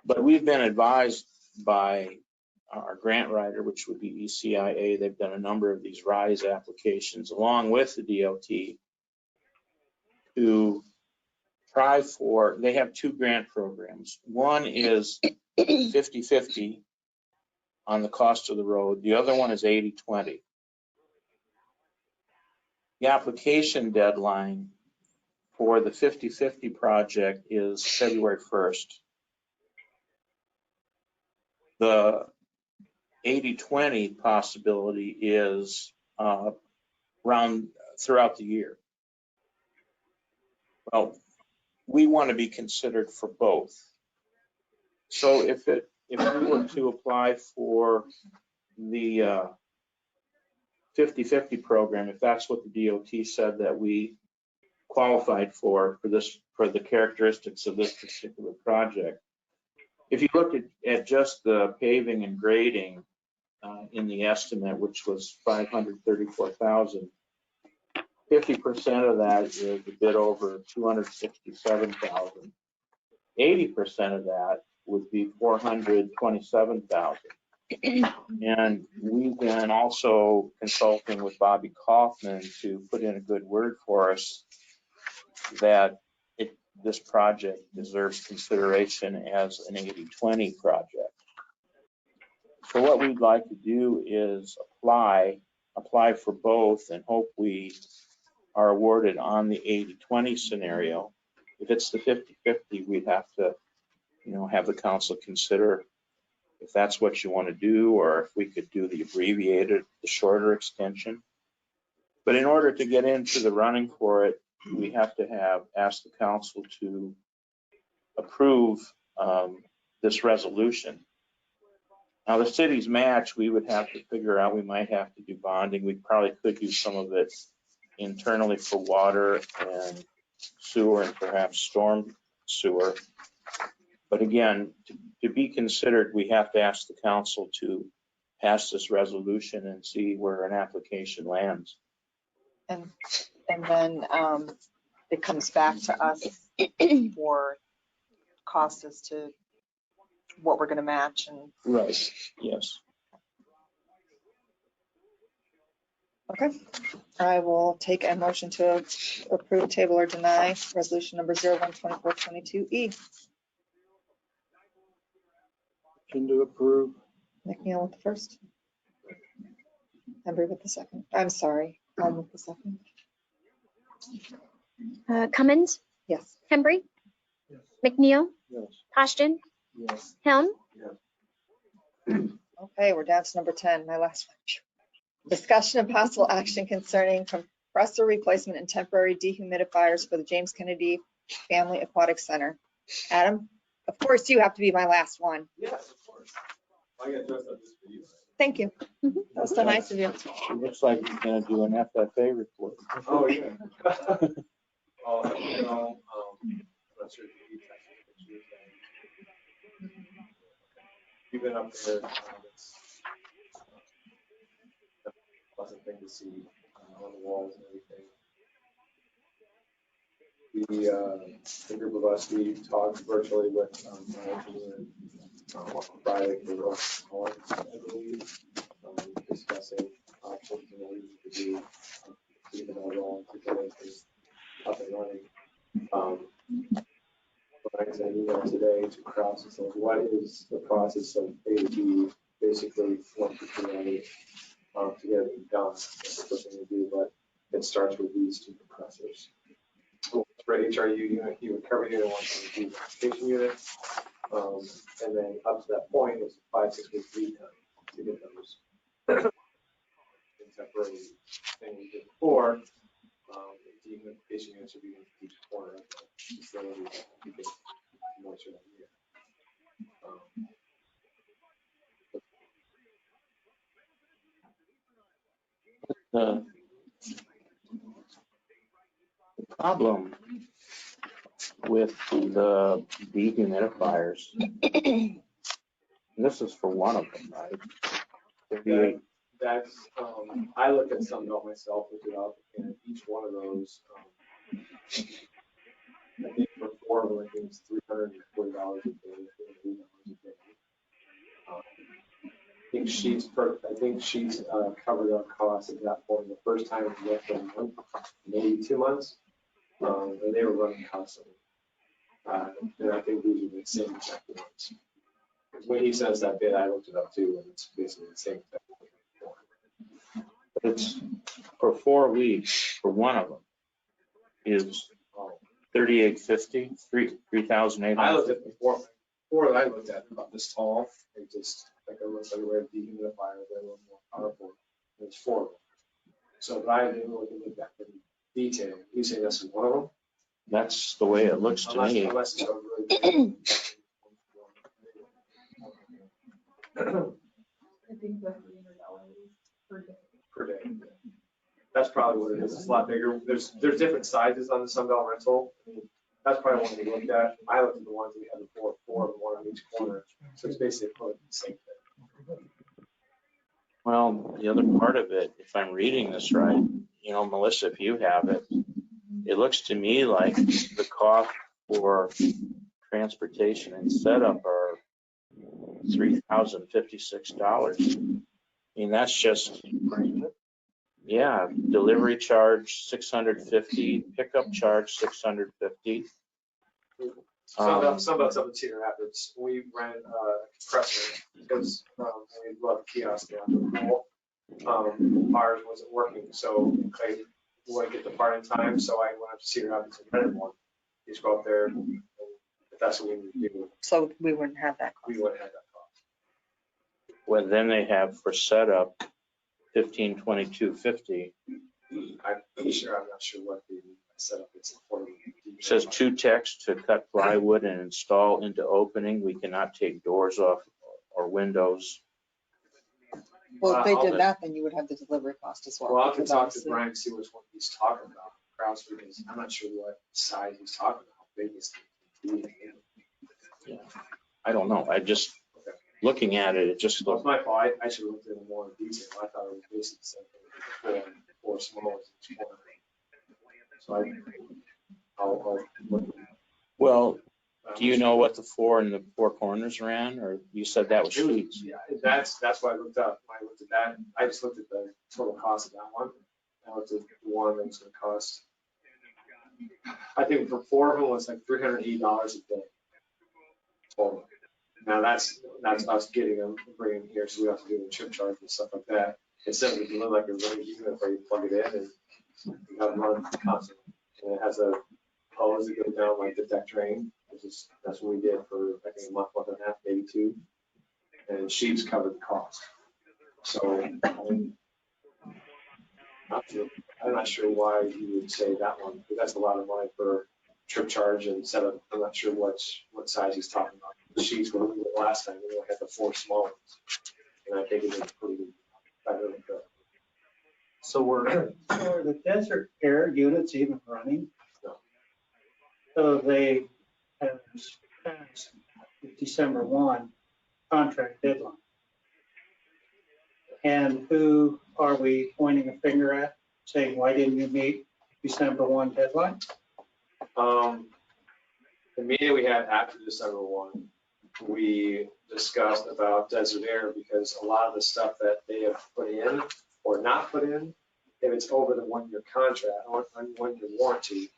But we've been advised by our grant writer, which would be ECIA. They've done a number of these RISE applications along with the DOT to try for, they have 2 grant programs. One is 50-50 on the cost of the road. The other one is 80-20. The application deadline for the 50-50 project is February 1st. The 80-20 possibility is around throughout the year. Well, we want to be considered for both. So if we were to apply for the 50-50 program, if that's what the DOT said that we qualified for the characteristics of this particular project, if you look at just the paving and grading in the estimate, which was $534,000, 50% of that is a bit over $267,000. 80% of that would be $427,000. And we've been also consulting with Bobby Kaufman to put in a good word for us that this project deserves consideration as an 80-20 project. So what we'd like to do is apply for both and hope we are awarded on the 80-20 scenario. If it's the 50-50, we'd have to, have the council consider if that's what you want to do, or if we could do the abbreviated, the shorter extension. But in order to get into the running for it, we have to ask the council to approve this resolution. Now the city's match, we would have to figure out, we might have to do bonding. We probably could do some of it internally for water and sewer and perhaps storm sewer. But again, to be considered, we have to ask the council to pass this resolution and see where an application lands. And then it comes back to us for cost as to what we're gonna match and, Right, yes. okay. I will take a motion to approve, table, or deny resolution number 01/24/22E. Motion to approve. McNeil with the first. Embry with the second. I'm sorry, Helm with the second. Cummins, Yes. Hembry, Yes. McNeil, Yes. Poshton, Yes. Helm, Okay, we're down to number 10, my last one. Discussion and possible action concerning compressor replacement and temporary dehumidifiers for the James Kennedy Family Aquatic Center. Adam, of course you have to be my last one. Yes, of course. I got dressed up just for you. Thank you. That was so nice of you. It looks like he's gonna do an FFA report. Oh, yeah. Oh, you know, I'm not sure if you need pictures. You've been up there, it's a pleasant thing to see on the walls and everything. The group of us, we talked virtually with my engineer on Friday for I believe, discussing options and what we could do to get them all rolling, to get everything up and running. When I sent an email today to Kraus and said, what is the process of A to B, basically one to two hours to get it done. That's the first thing to do, but it starts with these two compressors. For HRU unit, you would cover unit 1 to the application unit. And then up to that point, it's a 5-6 week lead time to get those temporary thing we did before. The humidification units would be in each corner of the facility to get moisture in here. The problem with the dehumidifiers, and this is for one of them, right? 38. That's, I looked at Sunbelt myself, looked it up, and each one of those, I think for 4 of them, I think it's $340 a day, $380 a day. I think sheets covered our costs at that point. The first time we went for a month, maybe 2 months, and they were running constantly. And I think these are the same exact ones. When he says that bid, I looked it up too, and it's basically the same thing. It's for 4 weeks for one of them is $3,850, $3,800. I looked at before that I looked at about this tall. It just like I looked everywhere. Dehumidifiers, they're a little more powerful. There's 4 of them. So, but I didn't look at that in detail. You say that's one of them? That's the way it looks to me. Unless it's really big. I think that's $300 per day. Per day. That's probably what it is. It's a lot bigger. There's different sizes on the Sunbelt rental. I mean, that's probably one we looked at. I looked at the ones that we had before, 4 of them, 1 on each corner. So it's basically the same thing. Well, the other part of it, if I'm reading this right, you know, Melissa, if you have it, it looks to me like the cost for transportation and setup are $3,056. I mean, that's just, yeah, delivery charge $650, pickup charge $650. Sunbelt's up in Cedar Rapids. We ran a compressor because we love kiosks down the pool. Ours wasn't working, so I wouldn't get the part in time, so I went up to Cedar Rapids and rented one. You just go up there, and if that's what we need to do, So we wouldn't have that we cost. wouldn't have that cost. Well, then they have for setup $1,522.50. I'm not sure what the setup is for. It says 2 techs to cut plywood and install into opening. We cannot take doors off or windows. Well, if they I'll- did that, then you would have the delivery cost as well. Well, I'll have to because talk to obviously- Brian and see which one he's talking about. Kraus, because I'm not sure what size he's talking about. How big is it? Yeah, I don't know. I just, looking at it, it just Well, it's looked, my fault. I should have looked at it more in detail. I thought it was basically the same thing before, 4 small ones each corner. So I'll look at Well, that. do you know what the four and the four corners ran, or you said that was It was- sheets? Yeah, that's why I looked up. When I looked at that, I just looked at the total cost of that one. I looked at the one that was gonna cost. I think for four of them, it's like $380 a day. Total. Now that's us getting them, bringing them here, so we have to do the trip charge and stuff like that. Instead of it look like a really unit where you plug it in and you gotta run constantly. And it has a hose that goes down like the deck drain, that's what we did for, I think, a month and a half, maybe two. And sheets covered the cost. So I'm not sure why you would say that one, because that's a lot of money for trip charge and setup. I'm not sure what size he's talking about. The sheets were the last time, we only had the four small ones. And I think it was pretty better than good. So are the desert air units even running? No. So they have passed the December 1 contract deadline. And who are we pointing a finger at, saying, why didn't you meet December 1 deadline? The meeting we had after December 1, we discussed about desert air because a lot of the stuff that they have put in or not put in, if it's over the 1-year contract or 1-year warranty,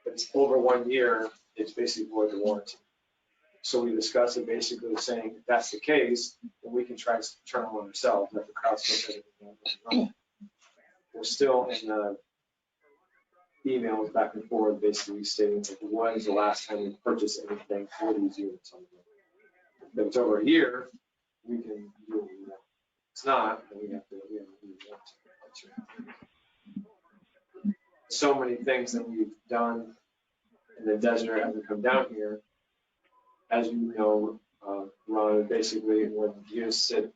if it's over 1 year, it's basically void the warranty. So we discussed it basically saying, if that's the case, then we can try to turn them on ourselves. Let the crowd still everything. We're still in the emails back and forth, basically stating like, when is the last time we purchased anything for these units on the road? If it's over a year, we can do what we want. If it's not, then we have to do what we want. So many things that we've done in the desert as we come down here. As you know, Ron, basically when units sit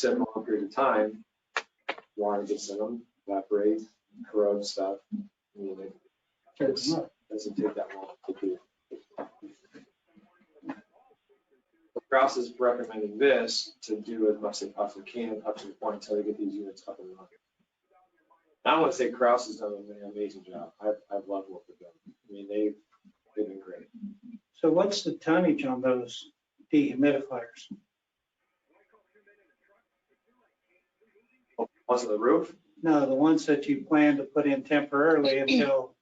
a long period of time, water gets in them, evaporate, corrode stuff. It doesn't take that long to do. Kraus is recommending this to do as much as they possibly can up to the point until they get these units up and running. I want to say Kraus has done an amazing job. I've loved what they've done. I mean, they've been great. So what's the tonnage on those dehumidifiers? Ones on the roof? No, the ones that you plan to put in temporarily until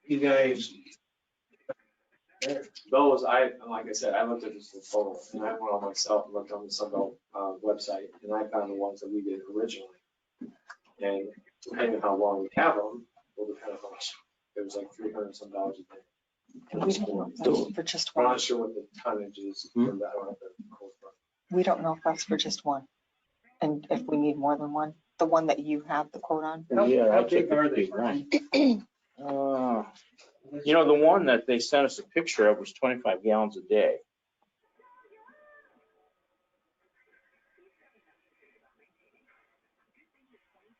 you guys. Those, like I said, I looked at this total, and I went on myself and looked on the Sunbelt website, and I found the ones that we did originally. And depending on how long we have them, will depend on how much. It was like $300 some a day. And we don't know if that's for just I'm one. not sure what the tonnage is for that. I don't have the quote from. We don't know if that's for just one. And if we need more than one, the one that you have the quote on. Yeah, I How took big are it to they? be run. You know, the one that they sent us a picture of was 25 gallons a day.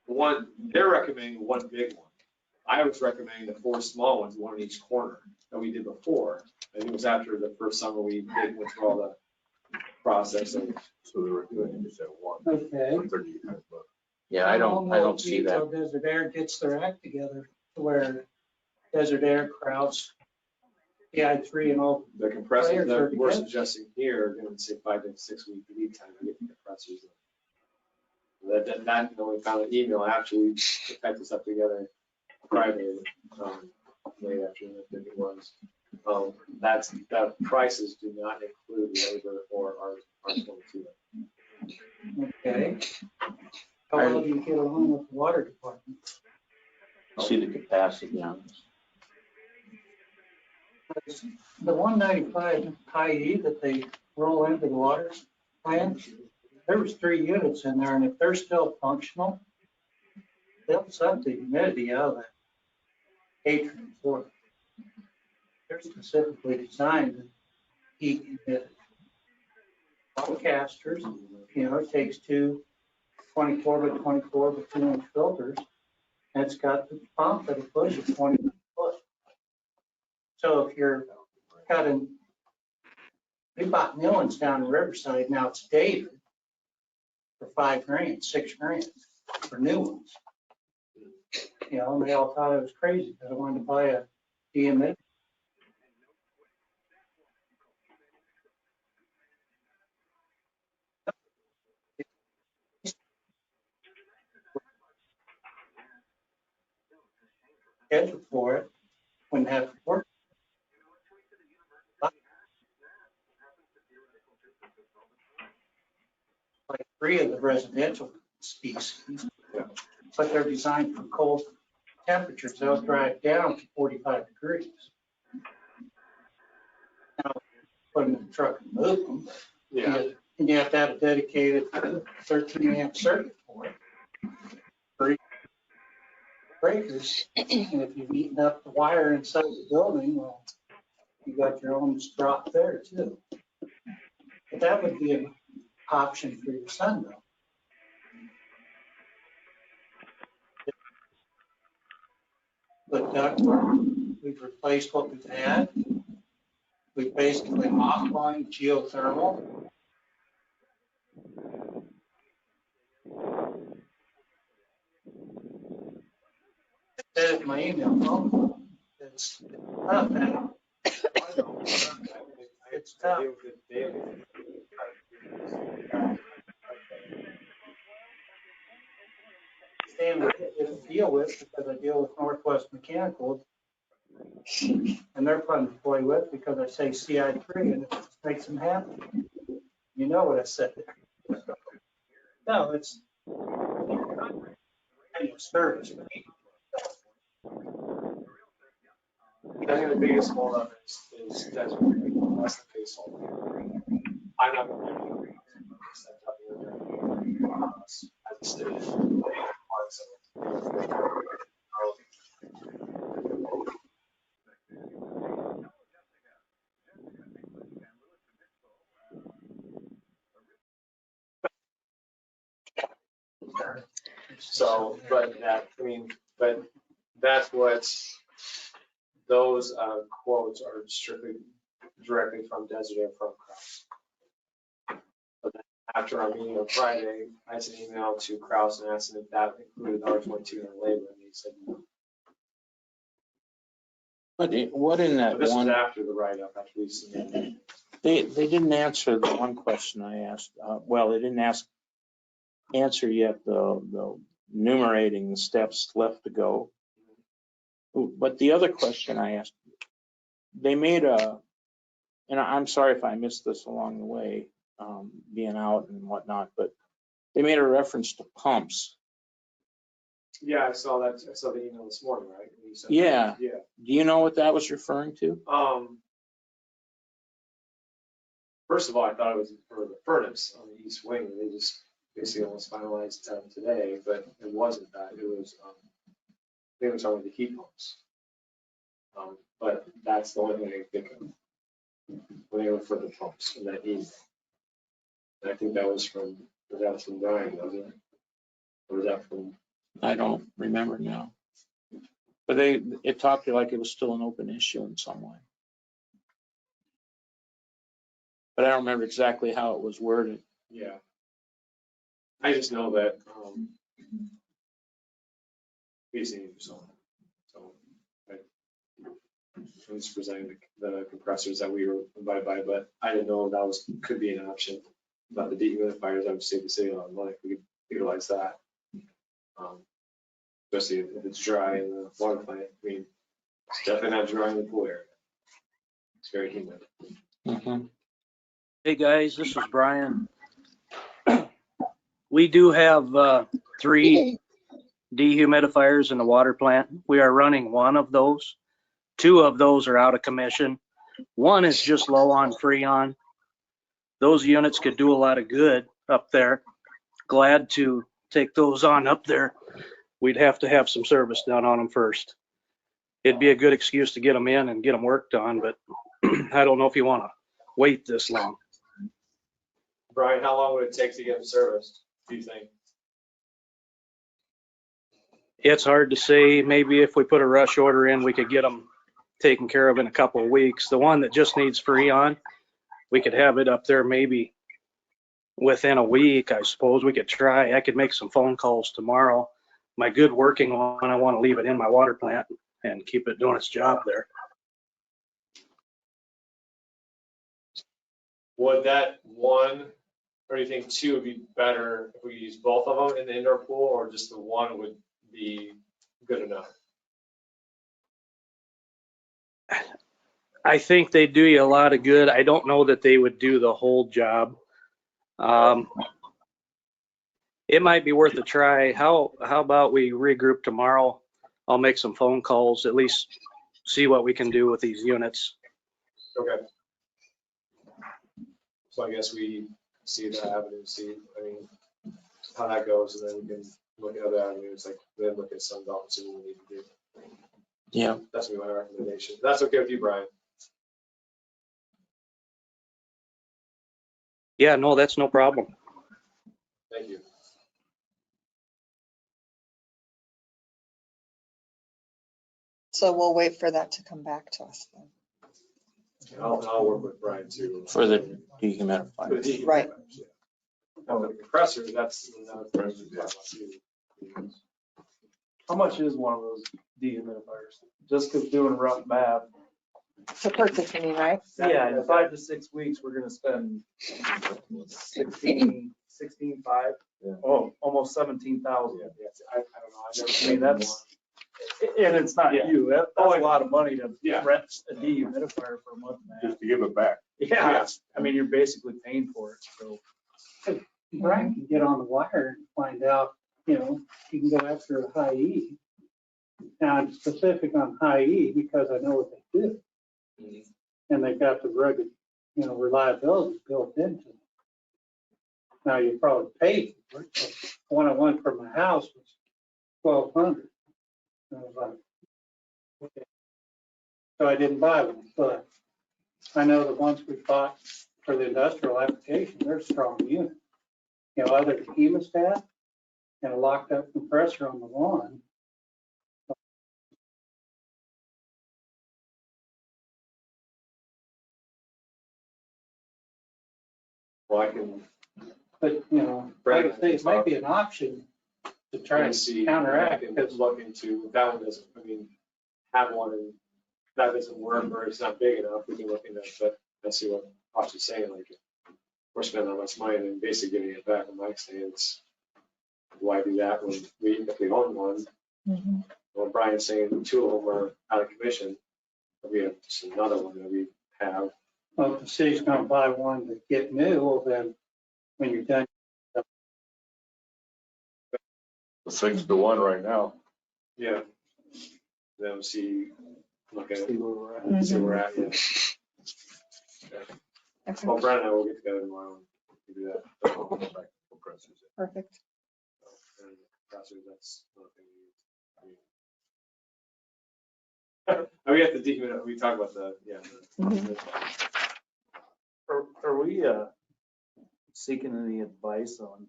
One, they're recommending one big one. I was recommending the four small ones, one in each corner that we did before. And it was after the first summer we did went through all the process of. So they were doing it at one. Okay. For $3,800. Yeah, I don't see that. Until Desert Air gets their act together to where Desert Air, Kraus, PI3 and all. The compressors Players that are we're together. suggesting here are going to say 5 to 6 week lead time to get the compressors. That we found an email after we typed this up together Friday, late afternoon, I think it was. That prices do not include labor or our 22. Okay. How well do you get along with the water department? See the capacity on this. The 195 IE that they roll into the water plant, there was 3 units in there, and if they're still functional, they'll suck the humidity out of that atrium for it. They're specifically designed to heat humidity. All casters, it takes 2 24 by 24 by 2-inch filters, and it's got the pump that'll push it 20 foot. So if you're cutting, we bought new ones down in Riverside, now it's dated for $5 grand, $6 grand for new ones. And they all thought I was crazy because I wanted to buy a EMA. Scheduled for it, wouldn't have to work. Like 3 of the residential species, but they're designed for cold temperatures. They'll drive down to 45 degrees. Now, put them in the truck and move them. Yeah. And you have to have a dedicated 13 amp circuit for it. 3 breakers. And if you've eaten up the wire inside the building, well, you got your own drop there too. But that would be an option for your son though. But we've replaced what we've had. We've basically offline geothermal. It says in my email, it's tough, man. It's tough. Stand to deal with because I deal with Northwest Mechanical and they're fun to play with because I say CI3 and it makes them happy. You know what I said there. No, it's service. I think the biggest holdup is desert. That's the biggest holdup. I'm not going to be set up here as a city. So, but that, I mean, but that's what those quotes are strictly directly from Desert Air from Kraus. But then after our meeting on Friday, I sent an email to Kraus and asked him if that included R22 and labor, and he said no. But what in that So this one? is after the write-up, after we submitted. They didn't answer the one question I asked. Well, they didn't answer yet the enumerating the steps left to go. But the other question I asked, they made and I'm sorry if I missed this along the way, being out and whatnot, but they made a reference to pumps. Yeah, I saw that. I saw the email this morning, right? You said Yeah. that. Yeah. Do you know what that was referring to? First of all, I thought it was for the furnace on the east wing. They just basically almost finalized today, but it wasn't that. It was, they were talking about the heat pumps. But that's the only thing I can think of when they were for the pumps in that email. And I think that was from Brian, wasn't it? Or was that from? I don't remember now. But it talked like it was still an open issue in some way. But I don't remember exactly how it was worded. Yeah. I just know that we just need to do something. So I'm just presenting the compressors that we were invited by, but I didn't know that could be an option. But the dehumidifiers, I would save the city a lot of money if we could utilize that. Especially if it's dry in the water plant. I mean, it's definitely not dry in the pool area. It's very humid. Mm-hmm. Hey guys, this is Brian. We do have 3 dehumidifiers in the water plant. We are running 1 of those. 2 of those are out of commission. 1 is just low on Freon. Those units could do a lot of good up there. Glad to take those on up there. We'd have to have some service done on them first. It'd be a good excuse to get them in and get them worked on, but I don't know if you want to wait this long. Brian, how long would it take to get them serviced, do you think? It's hard to say. Maybe if we put a rush order in, we could get them taken care of in a couple of weeks. The one that just needs Freon, we could have it up there maybe within a week, I suppose. We could try. I could make some phone calls tomorrow. My good working one, I want to leave it in my water plant and keep it doing its job there. Would that one, or do you think two would be better if we use both of them in the indoor pool, or just the one would be good enough? I think they do you a lot of good. I don't know that they would do the whole job. It might be worth a try. How about we regroup tomorrow? I'll make some phone calls, at least see what we can do with these units. Okay. So I guess we see the avenue, I mean, how that goes, and then we can look at other avenues, like then look at some and see what we need to do. Yeah. That's gonna be my recommendation. That's okay with you, Brian? Yeah, no, that's no problem. Thank you. So we'll wait for that to come back to us then. I'll work with Brian too. For the dehumidifier. Right. Oh, the compressor, that's another question. How much is one of those dehumidifiers? Just because doing rough math. To purchase, you mean, right? Yeah, in 5 to 6 weeks, we're gonna spend 16.5. Yeah. Oh, almost 17,000. Yeah, I don't know. I mean, that's, and it's not Yeah. you. That's a lot of money to Yeah. rent a dehumidifier for a month and a half. Just to give it back. Yeah, I mean, you're basically paying for it, so. Brian can get on the wire and find out, you can go after a high E. Now, I'm specific on high E because I know what they do. And they've got the rugged, reliability built into it. Now, you probably pay for it. But one I went from my house was 1,200. And I was like, okay. So I didn't buy one, but I know the ones we bought for the industrial application, they're strong units. Other than hemostat and a locked up compressor on the one. Well, I can. But, like I say, it might be an option to try and see, counteract. I can look into, if that one doesn't, have one and that doesn't work or it's not big enough, we can look into it, but let's see what Pops is saying, like, we're spending that much money and basically getting it back. And Mike saying why do that when if we own one? Mm-hmm. Well, Brian's saying 2 of them are out of commission. We have just another one that we have. Well, if the city's gonna buy one to get new, well, then when you're done. Fix the one right now. Yeah. Then we'll see, look at it, See where we're at. Mm-hmm. see where we're at, yeah. Okay. Well, Brian and I will get together tomorrow and do that. Perfect. And compressors, that's another thing we use. We have to dehumidifier, we talk about the, Are we seeking any advice on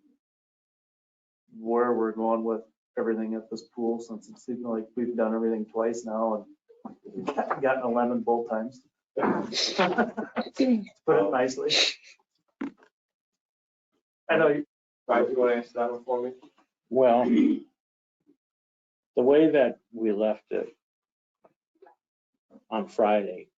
where we're going with everything at this pool, since it seems like we've done everything twice now and gotten a lemon both times? Put it nicely. I know you. Brian, you want to answer that one for me? Well, the way that we left it on Friday,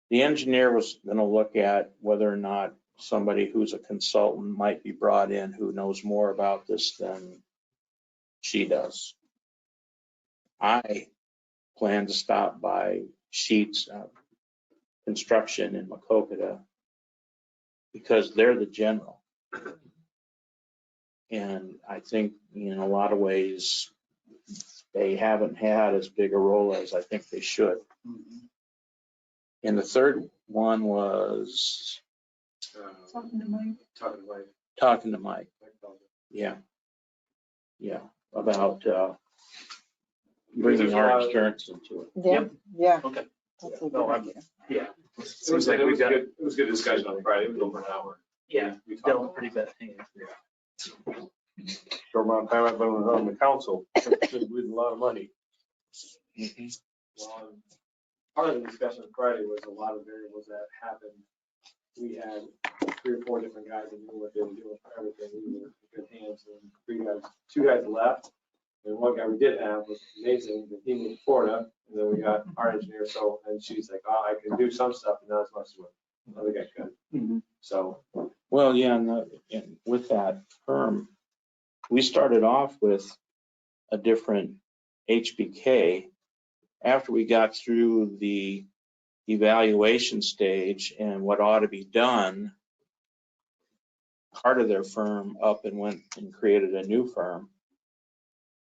the engineer was going to look at whether or not somebody who's a consultant might be brought in who knows more about this than she does. I plan to stop by Sheets Construction in Macokota because they're the general. And I think in a lot of ways, they haven't had as big a role as I think they should. And the third one was Talking to Mike. talking to Mike. Yeah. Yeah. About bringing our insurance into it. Yeah, yeah. Okay. That's a good No, idea. Yeah. Seems like it was good discussion on Friday. It was over an hour. Yeah, We talked dealt about pretty bad hands. Short amount of time I've been on the council, should lose a lot of money. Well, part of the discussion on Friday was a lot of variables that happened. We had 3 or 4 different guys that knew what they were doing for everything. We were in good hands, and 2 guys left. And one guy we did have was amazing, but he moved to Florida, and then we got our engineer, so, and she's like, oh, I can do some stuff, and not as much as what other guy could. So, Well, yeah, and with that firm, we started off with a different HBK. After we got through the evaluation stage and what ought to be done, part of their firm up and went and created a new firm.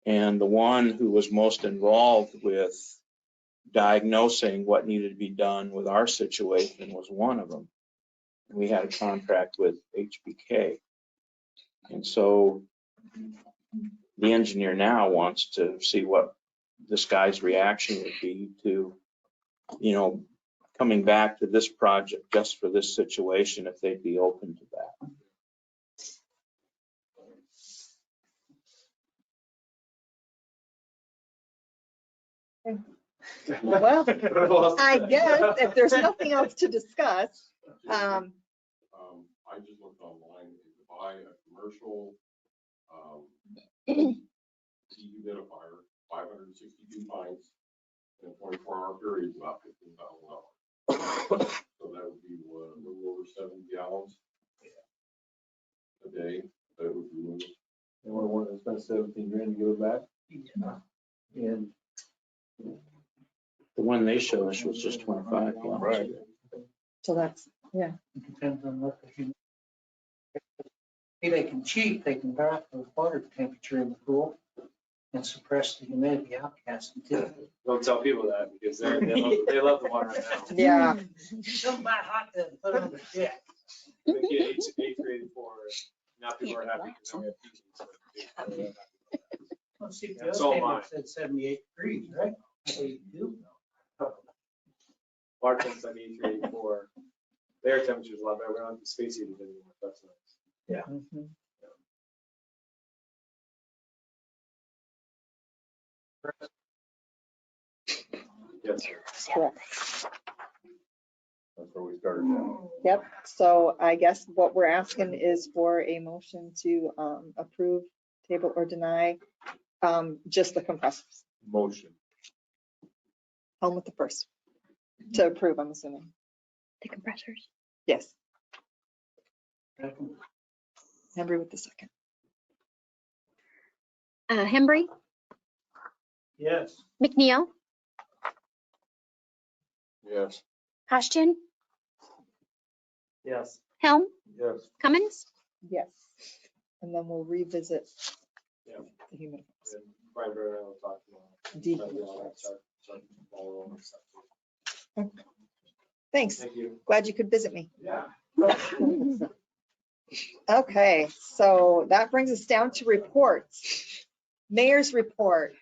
And the one who was most involved with diagnosing what needed to be done with our situation was one of them. We had a contract with HBK. And so the engineer now wants to see what this guy's reaction would be to, you know, coming back to this project just for this situation, if they'd be open to that. Well, I guess if there's nothing else to discuss, I just looked online, to buy a commercial dehumidifier, 562 pints in a 24-hour period is about $15,000. So that would be a little over 7 gallons a day that would remove. and we're wanting to spend 17 grand to give it back. And The one they showed us was just 25 gallons. Right. so that's, yeah. Depends on what they can cheat, they can drop the water temperature in the pool and suppress the humidity outcast until. don't tell people that because they love the water now. Yeah. Something about hot to put on the deck. They get eight rated for, now people are happy because we have PGs. Well, see, the That's other all table mine. said 78 degrees, right? So you do. Larkin's like 8384. Their temperature's a lot better. We don't have the space heaters anymore. That's nice. Yeah. Yes, sir. Correct. That's where we started at. Yep, so I guess what we're asking is for a motion to approve, table, or deny just the compressors. Motion. Home with the first. To approve, I'm assuming. The compressors. Yes. Henry with the second. Hembry, Yes. McNeil, Yes. Hoschton, Yes. Helm, Yes. Cummins. Yes. And then we'll revisit Yeah. the humidifiers. And Brian Burr and I will talk tomorrow. Dehumidifiers. Start all over stuff. Thanks. Thank you. Glad you could visit me. Yeah. Okay, so that brings us down to reports. Mayor's report.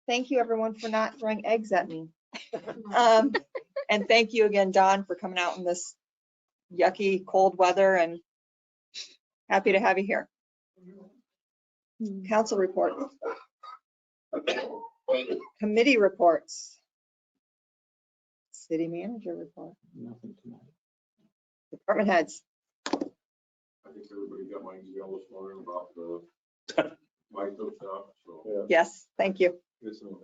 Thank you, everyone, for not throwing eggs at me. And thank you again, Don, for coming out in this yucky, cold weather, and happy to have you here. Council report. Committee reports. City manager report. Nothing tonight. Department heads. I think everybody got my email this morning about the MICO stuff, so. Yes, thank you. Here's some of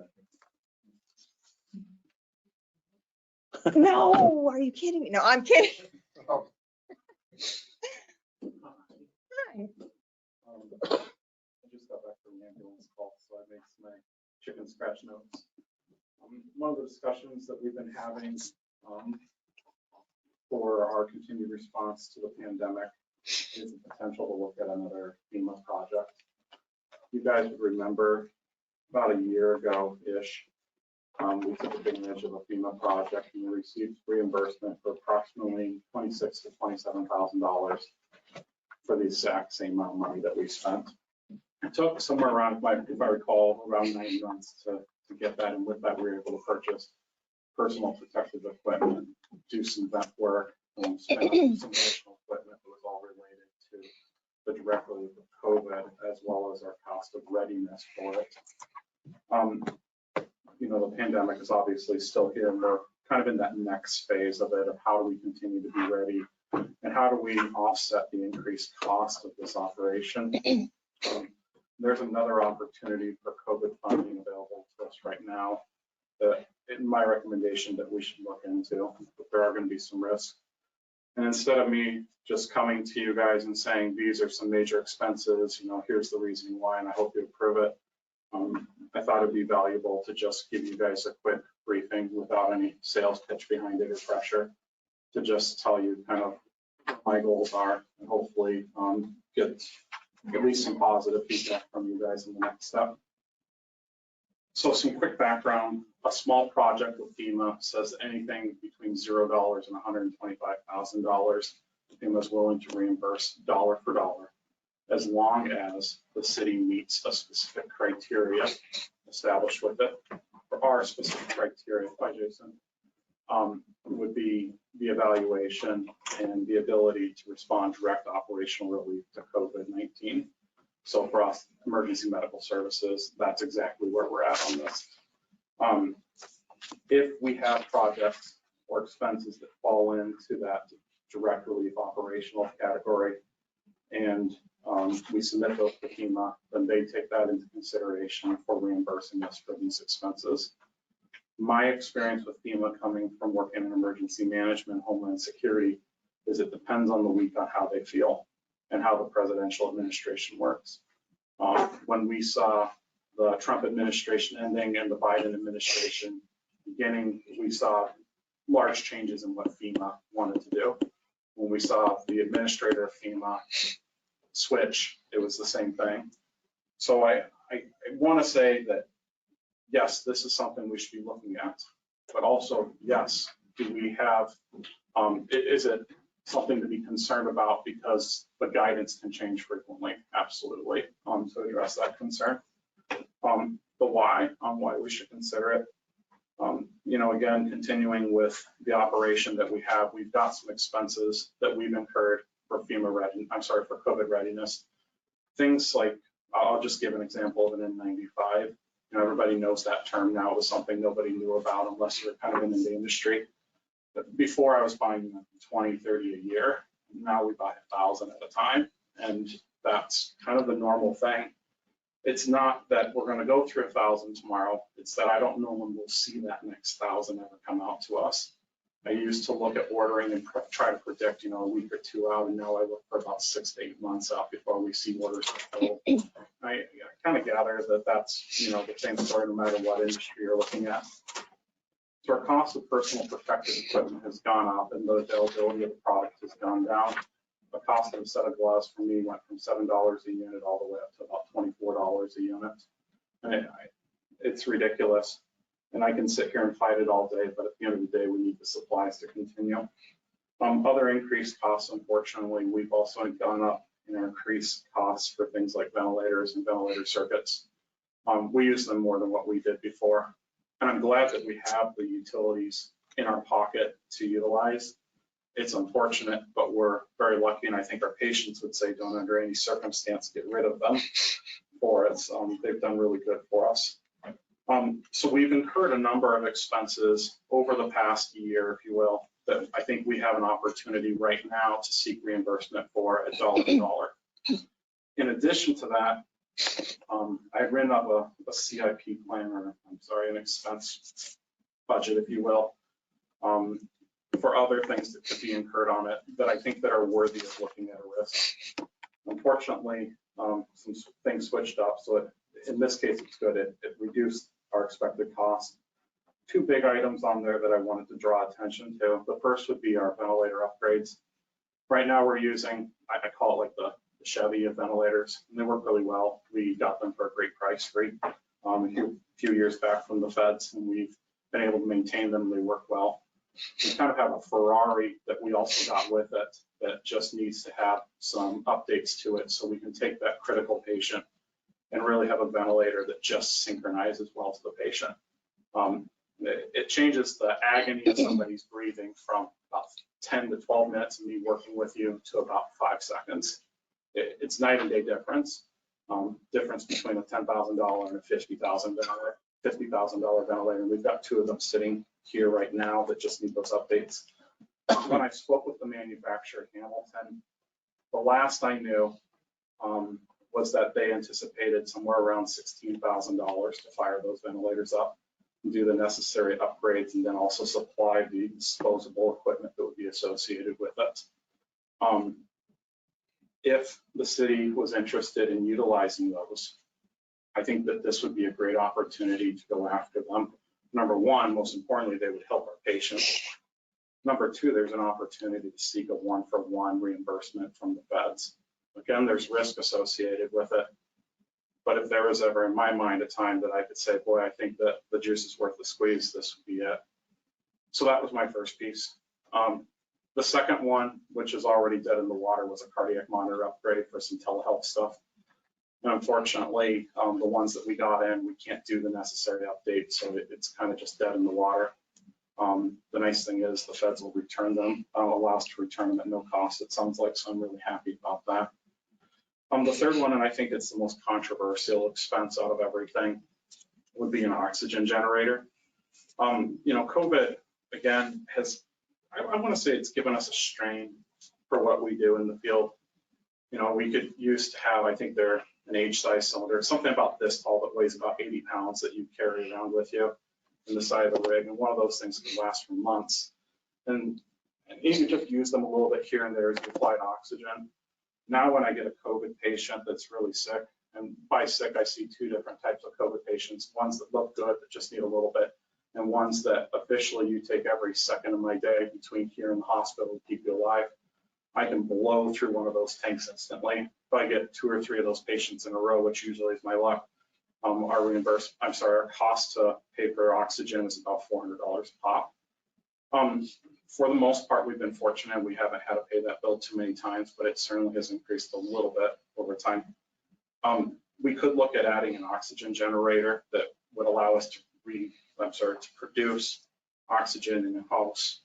that. No, are you kidding me? No, I'm kidding. Hi. I just got back from the ambulance call, so I made my chicken scratch notes. One of the discussions that we've been having for our continued response to the pandemic is the potential to look at another FEMA project. You guys would remember about a year ago-ish, we took advantage of a FEMA project and we received reimbursement for approximately $26,000 to $27,000 for the exact same amount of money that we spent. It took somewhere around, if I recall, around 9 months to get that, and with that, we were able to purchase personal protective equipment, do some vent work, and spend some additional equipment that was all related to the direct relief of COVID, as well as our cost of readiness for it. You know, the pandemic is obviously still here, and we're kind of in that next phase of it, of how do we continue to be ready And how do we offset the increased cost of this operation? There's another opportunity for COVID funding available to us right now that, in my recommendation, that we should look into, but there are going to be some risks. And instead of me just coming to you guys and saying, these are some major expenses, here's the reason why, and I hope you approve it. I thought it'd be valuable to just give you guys a quick briefing without any sales pitch behind it or pressure, to just tell you kind of what my goals are and hopefully get at least some positive feedback from you guys in the next step. So some quick background, a small project with FEMA says anything between $0 and $125,000, FEMA is willing to reimburse dollar for dollar, as long as the city meets a specific criteria established with it. For our specific criteria, by Jason, would be the evaluation and the ability to respond direct operational relief to COVID-19. So for us, emergency medical services, that's exactly where we're at on this. If we have projects or expenses that fall into that direct relief operational category, and we submit those to FEMA, then they take that into consideration for reimbursing us for these expenses. My experience with FEMA, coming from working in emergency management, homeland security, is it depends on the week on how they feel and how the presidential administration works. When we saw the Trump administration ending and the Biden administration beginning, we saw large changes in what FEMA wanted to do. When we saw the administrator of FEMA switch, it was the same thing. So I want to say that, yes, this is something we should be looking at, but also, yes, do we have, is it something to be concerned about because the guidance can change frequently? Absolutely, to address that concern. The why, why we should consider it. Again, continuing with the operation that we have, we've got some expenses that we've incurred for for COVID readiness. Things like, I'll just give an example of an N95. Everybody knows that term now. It was something nobody knew about unless you're kind of in the industry. But before, I was buying 20, 30 a year. Now we buy 1,000 at a time. And that's kind of the normal thing. It's not that we're going to go through 1,000 tomorrow. It's that I don't know when we'll see that next 1,000 ever come out to us. I used to look at ordering and try to predict, a week or two out, and now I look for about 6 to 8 months out before we see orders fulfilled. I kind of gather that that's, the same story no matter what industry you're looking at. So our cost of personal protective equipment has gone up and the availability of the product has gone down. The cost of a set of gloves for me went from $7 a unit all the way up to about $24 a unit. And it's ridiculous. And I can sit here and fight it all day, but at the end of the day, we need the supplies to continue. Other increased costs, unfortunately, we've also gone up in our increased costs for things like ventilators and ventilator circuits. We use them more than what we did before. And I'm glad that we have the utilities in our pocket to utilize. It's unfortunate, but we're very lucky, and I think our patients would say don't under any circumstance get rid of them for us. They've done really good for us. So we've incurred a number of expenses over the past year, if you will, that I think we have an opportunity right now to seek reimbursement for at dollar to dollar. In addition to that, I had written up a CIP plan, or an expense budget, if you will, for other things that could be incurred on it that I think that are worthy of looking at a risk. Unfortunately, some things switched up, so in this case, it's good. It reduced our expected cost. Two big items on there that I wanted to draw attention to. The first would be our ventilator upgrades. Right now we're using, I call it like the Chevy of ventilators, and they work really well. We got them for a great price, a few years back from the feds, and we've been able to maintain them. They work well. We kind of have a Ferrari that we also got with it that just needs to have some updates to it so we can take that critical patient and really have a ventilator that just synchronizes well to the patient. It changes the agony of somebody's breathing from about 10 to 12 minutes of me working with you to about 5 seconds. It's night and day difference. Difference between a $10,000 and a $50,000 ventilator. We've got two of them sitting here right now that just need those updates. When I spoke with the manufacturer at Hamilton, the last I knew was that they anticipated somewhere around $16,000 to fire those ventilators up, and do the necessary upgrades, and then also supply the disposable equipment that would be associated with it. If the city was interested in utilizing those, I think that this would be a great opportunity to go after them. Number one, most importantly, they would help our patients. Number two, there's an opportunity to seek a one-for-one reimbursement from the feds. Again, there's risk associated with it. But if there was ever in my mind a time that I could say, boy, I think that the juice is worth the squeeze, this would be it. So that was my first piece. The second one, which is already dead in the water, was a cardiac monitor upgrade for some telehealth stuff. And unfortunately, the ones that we got in, we can't do the necessary updates, so it's kind of just dead in the water. The nice thing is the feds will return them, allow us to return them at no cost, it sounds like, so I'm really happy about that. The third one, and I think it's the most controversial expense out of everything, would be an oxygen generator. COVID, again, has, I want to say it's given us a strain for what we do in the field. We could used to have, I think they're an age-size cylinder, something about this tall that weighs about 80 pounds that you carry around with you in the side of the rig. And one of those things can last for months. And you can just use them a little bit here and there as you apply oxygen. Now, when I get a COVID patient that's really sick, and by sick, I see two different types of COVID patients, ones that look good, that just need a little bit, and ones that officially you take every second of my day between here and the hospital to keep you alive. I can blow through one of those tanks instantly. If I get 2 or 3 of those patients in a row, which usually is my luck, our cost to pay for oxygen is about $400 a pop. For the most part, we've been fortunate. We haven't had to pay that bill too many times, but it certainly has increased a little bit over time. We could look at adding an oxygen generator that would allow us to produce oxygen in a house.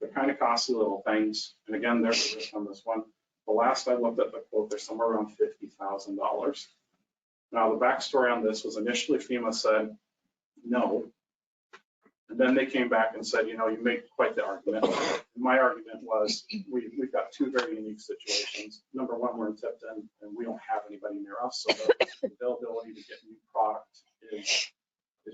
They're kind of costly little things. And again, there's a risk on this one. The last I looked at the quote, they're somewhere around $50,000. Now, the backstory on this was initially FEMA said no. And then they came back and said, you make quite the argument. My argument was we've got 2 very unique situations. Number one, we're in Tipton and we don't have anybody near us. So the availability to get new product is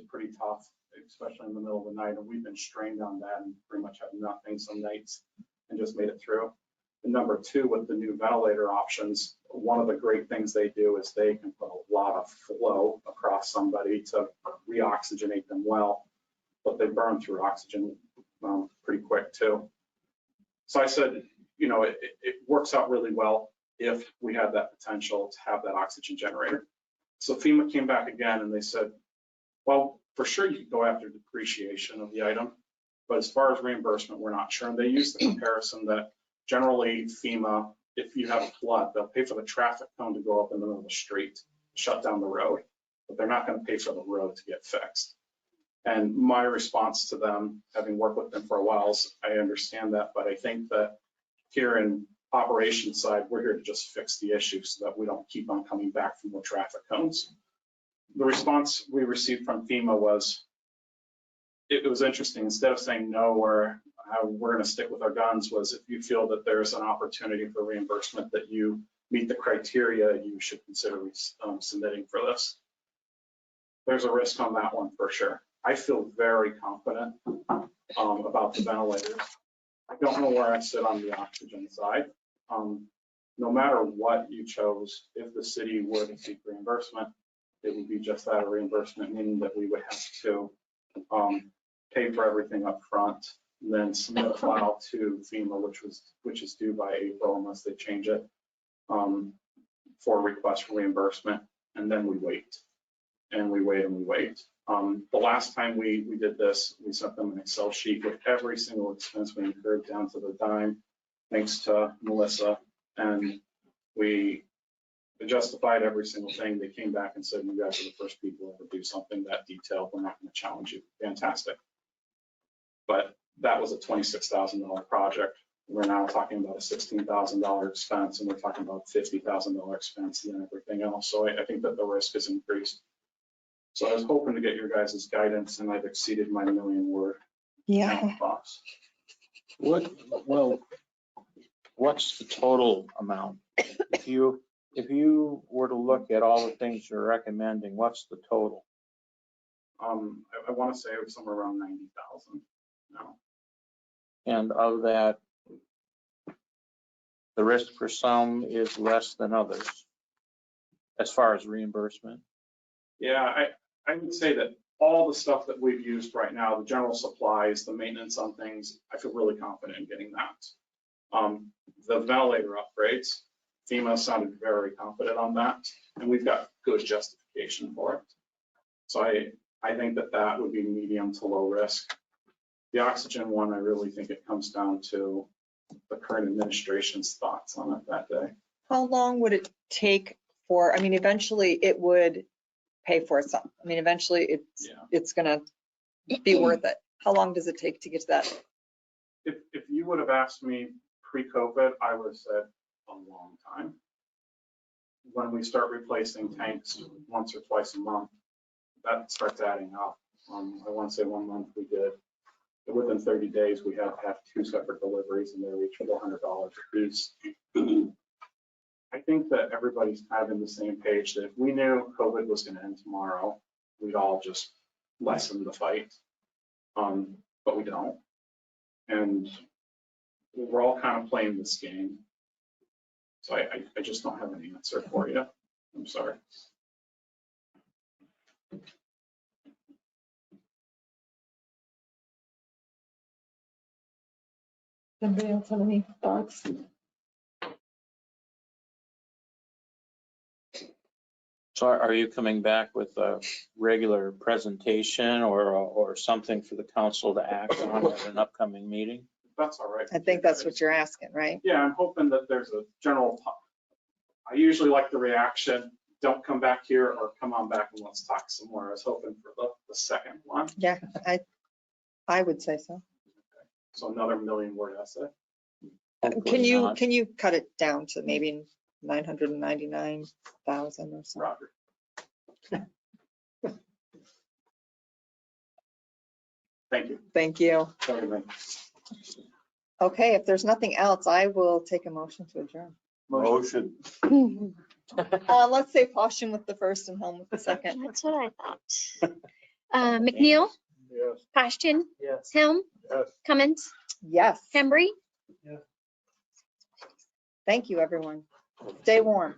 pretty tough, especially in the middle of the night. And we've been strained on that and pretty much have nothing some nights and just made it through. And number two, with the new ventilator options, one of the great things they do is they can put a lot of flow across somebody to reoxygenate them well, but they burn through oxygen pretty quick too. So I said, it works out really well if we had that potential to have that oxygen generator. So FEMA came back again and they said, well, for sure you could go after depreciation of the item, but as far as reimbursement, we're not sure. And they used the comparison that generally FEMA, if you have a flood, they'll pay for the traffic cone to go up in the middle of the street, shut down the road, but they're not going to pay for the road to get fixed. And my response to them, having worked with them for a while, is I understand that, but I think that here in operations side, we're here to just fix the issue so that we don't keep on coming back for more traffic cones. The response we received from FEMA was, it was interesting. Instead of saying no, or we're going to stick with our guns, was if you feel that there's an opportunity for reimbursement that you meet the criteria, you should consider submitting for this. There's a risk on that one for sure. I feel very confident about the ventilators. I don't know where I sit on the oxygen side. No matter what you chose, if the city were to seek reimbursement, it would be just that, a reimbursement, meaning that we would have to pay for everything up front, and then submit a file to FEMA, which is due by April unless they change it, for a request for reimbursement, and then we wait. And we wait and we wait. The last time we did this, we sent them an Excel sheet with every single expense we incurred down to the dime, thanks to Melissa. And we justified every single thing. They came back and said, you guys are the first people to ever do something that detailed. We're not going to challenge you. Fantastic. But that was a $26,000 project. We're now talking about a $16,000 expense, and we're talking about $50,000 expense and then everything else. So I think that the risk has increased. So I was hoping to get your guys' guidance, and I've exceeded my 1,000,000 word box. What's the total amount? If you were to look at all the things you're recommending, what's the total? I want to say it was somewhere around 90,000. No. And of that, the risk for some is less than others as far as reimbursement. Yeah, I would say that all the stuff that we've used right now, the general supplies, the maintenance on things, I feel really confident in getting that. The ventilator upgrades, FEMA sounded very confident on that, and we've got good justification for it. So I think that would be medium to low risk. The oxygen one, I really think it comes down to the current administration's thoughts on it that day. How long would it take for, I mean, eventually it would pay for itself. I mean, eventually it's gonna be worth it. How long does it take to get to that? If you would have asked me pre-COVID, I would have said a long time. When we start replacing tanks once or twice a month, that starts adding up. I want to say 1 month we did. Within 30 days, we had to have 2 separate deliveries, and they were each $400 a piece. I think that everybody's kind of in the same page that if we knew COVID was going to end tomorrow, we'd all just lessen the fight. But we don't. And we're all kind of playing this game. So I just don't have an answer for you. I'm sorry. Anybody else have any thoughts? So are you coming back with a regular presentation or something for the council to act on at an upcoming meeting? That's all right. I think that's what you're asking, right? Yeah, I'm hoping that there's a general, I usually like the reaction, don't come back here or come on back and let's talk some more. I was hoping for the second one. Yeah, I would say so. So another 1 million word essay. Can you cut it down to maybe 999,000 or something? Roger. Thank you. Thank you. Sorry, Okay, if there's nothing else, I will take a motion to adjourn. Motion. Let's say Pauschen with the first and Helm with the second. That's what I thought. McNeil, Yes. Ashton, Yes. Helm, Yes. Cummins, Yes. Hembry. Thank you, everyone. Stay warm.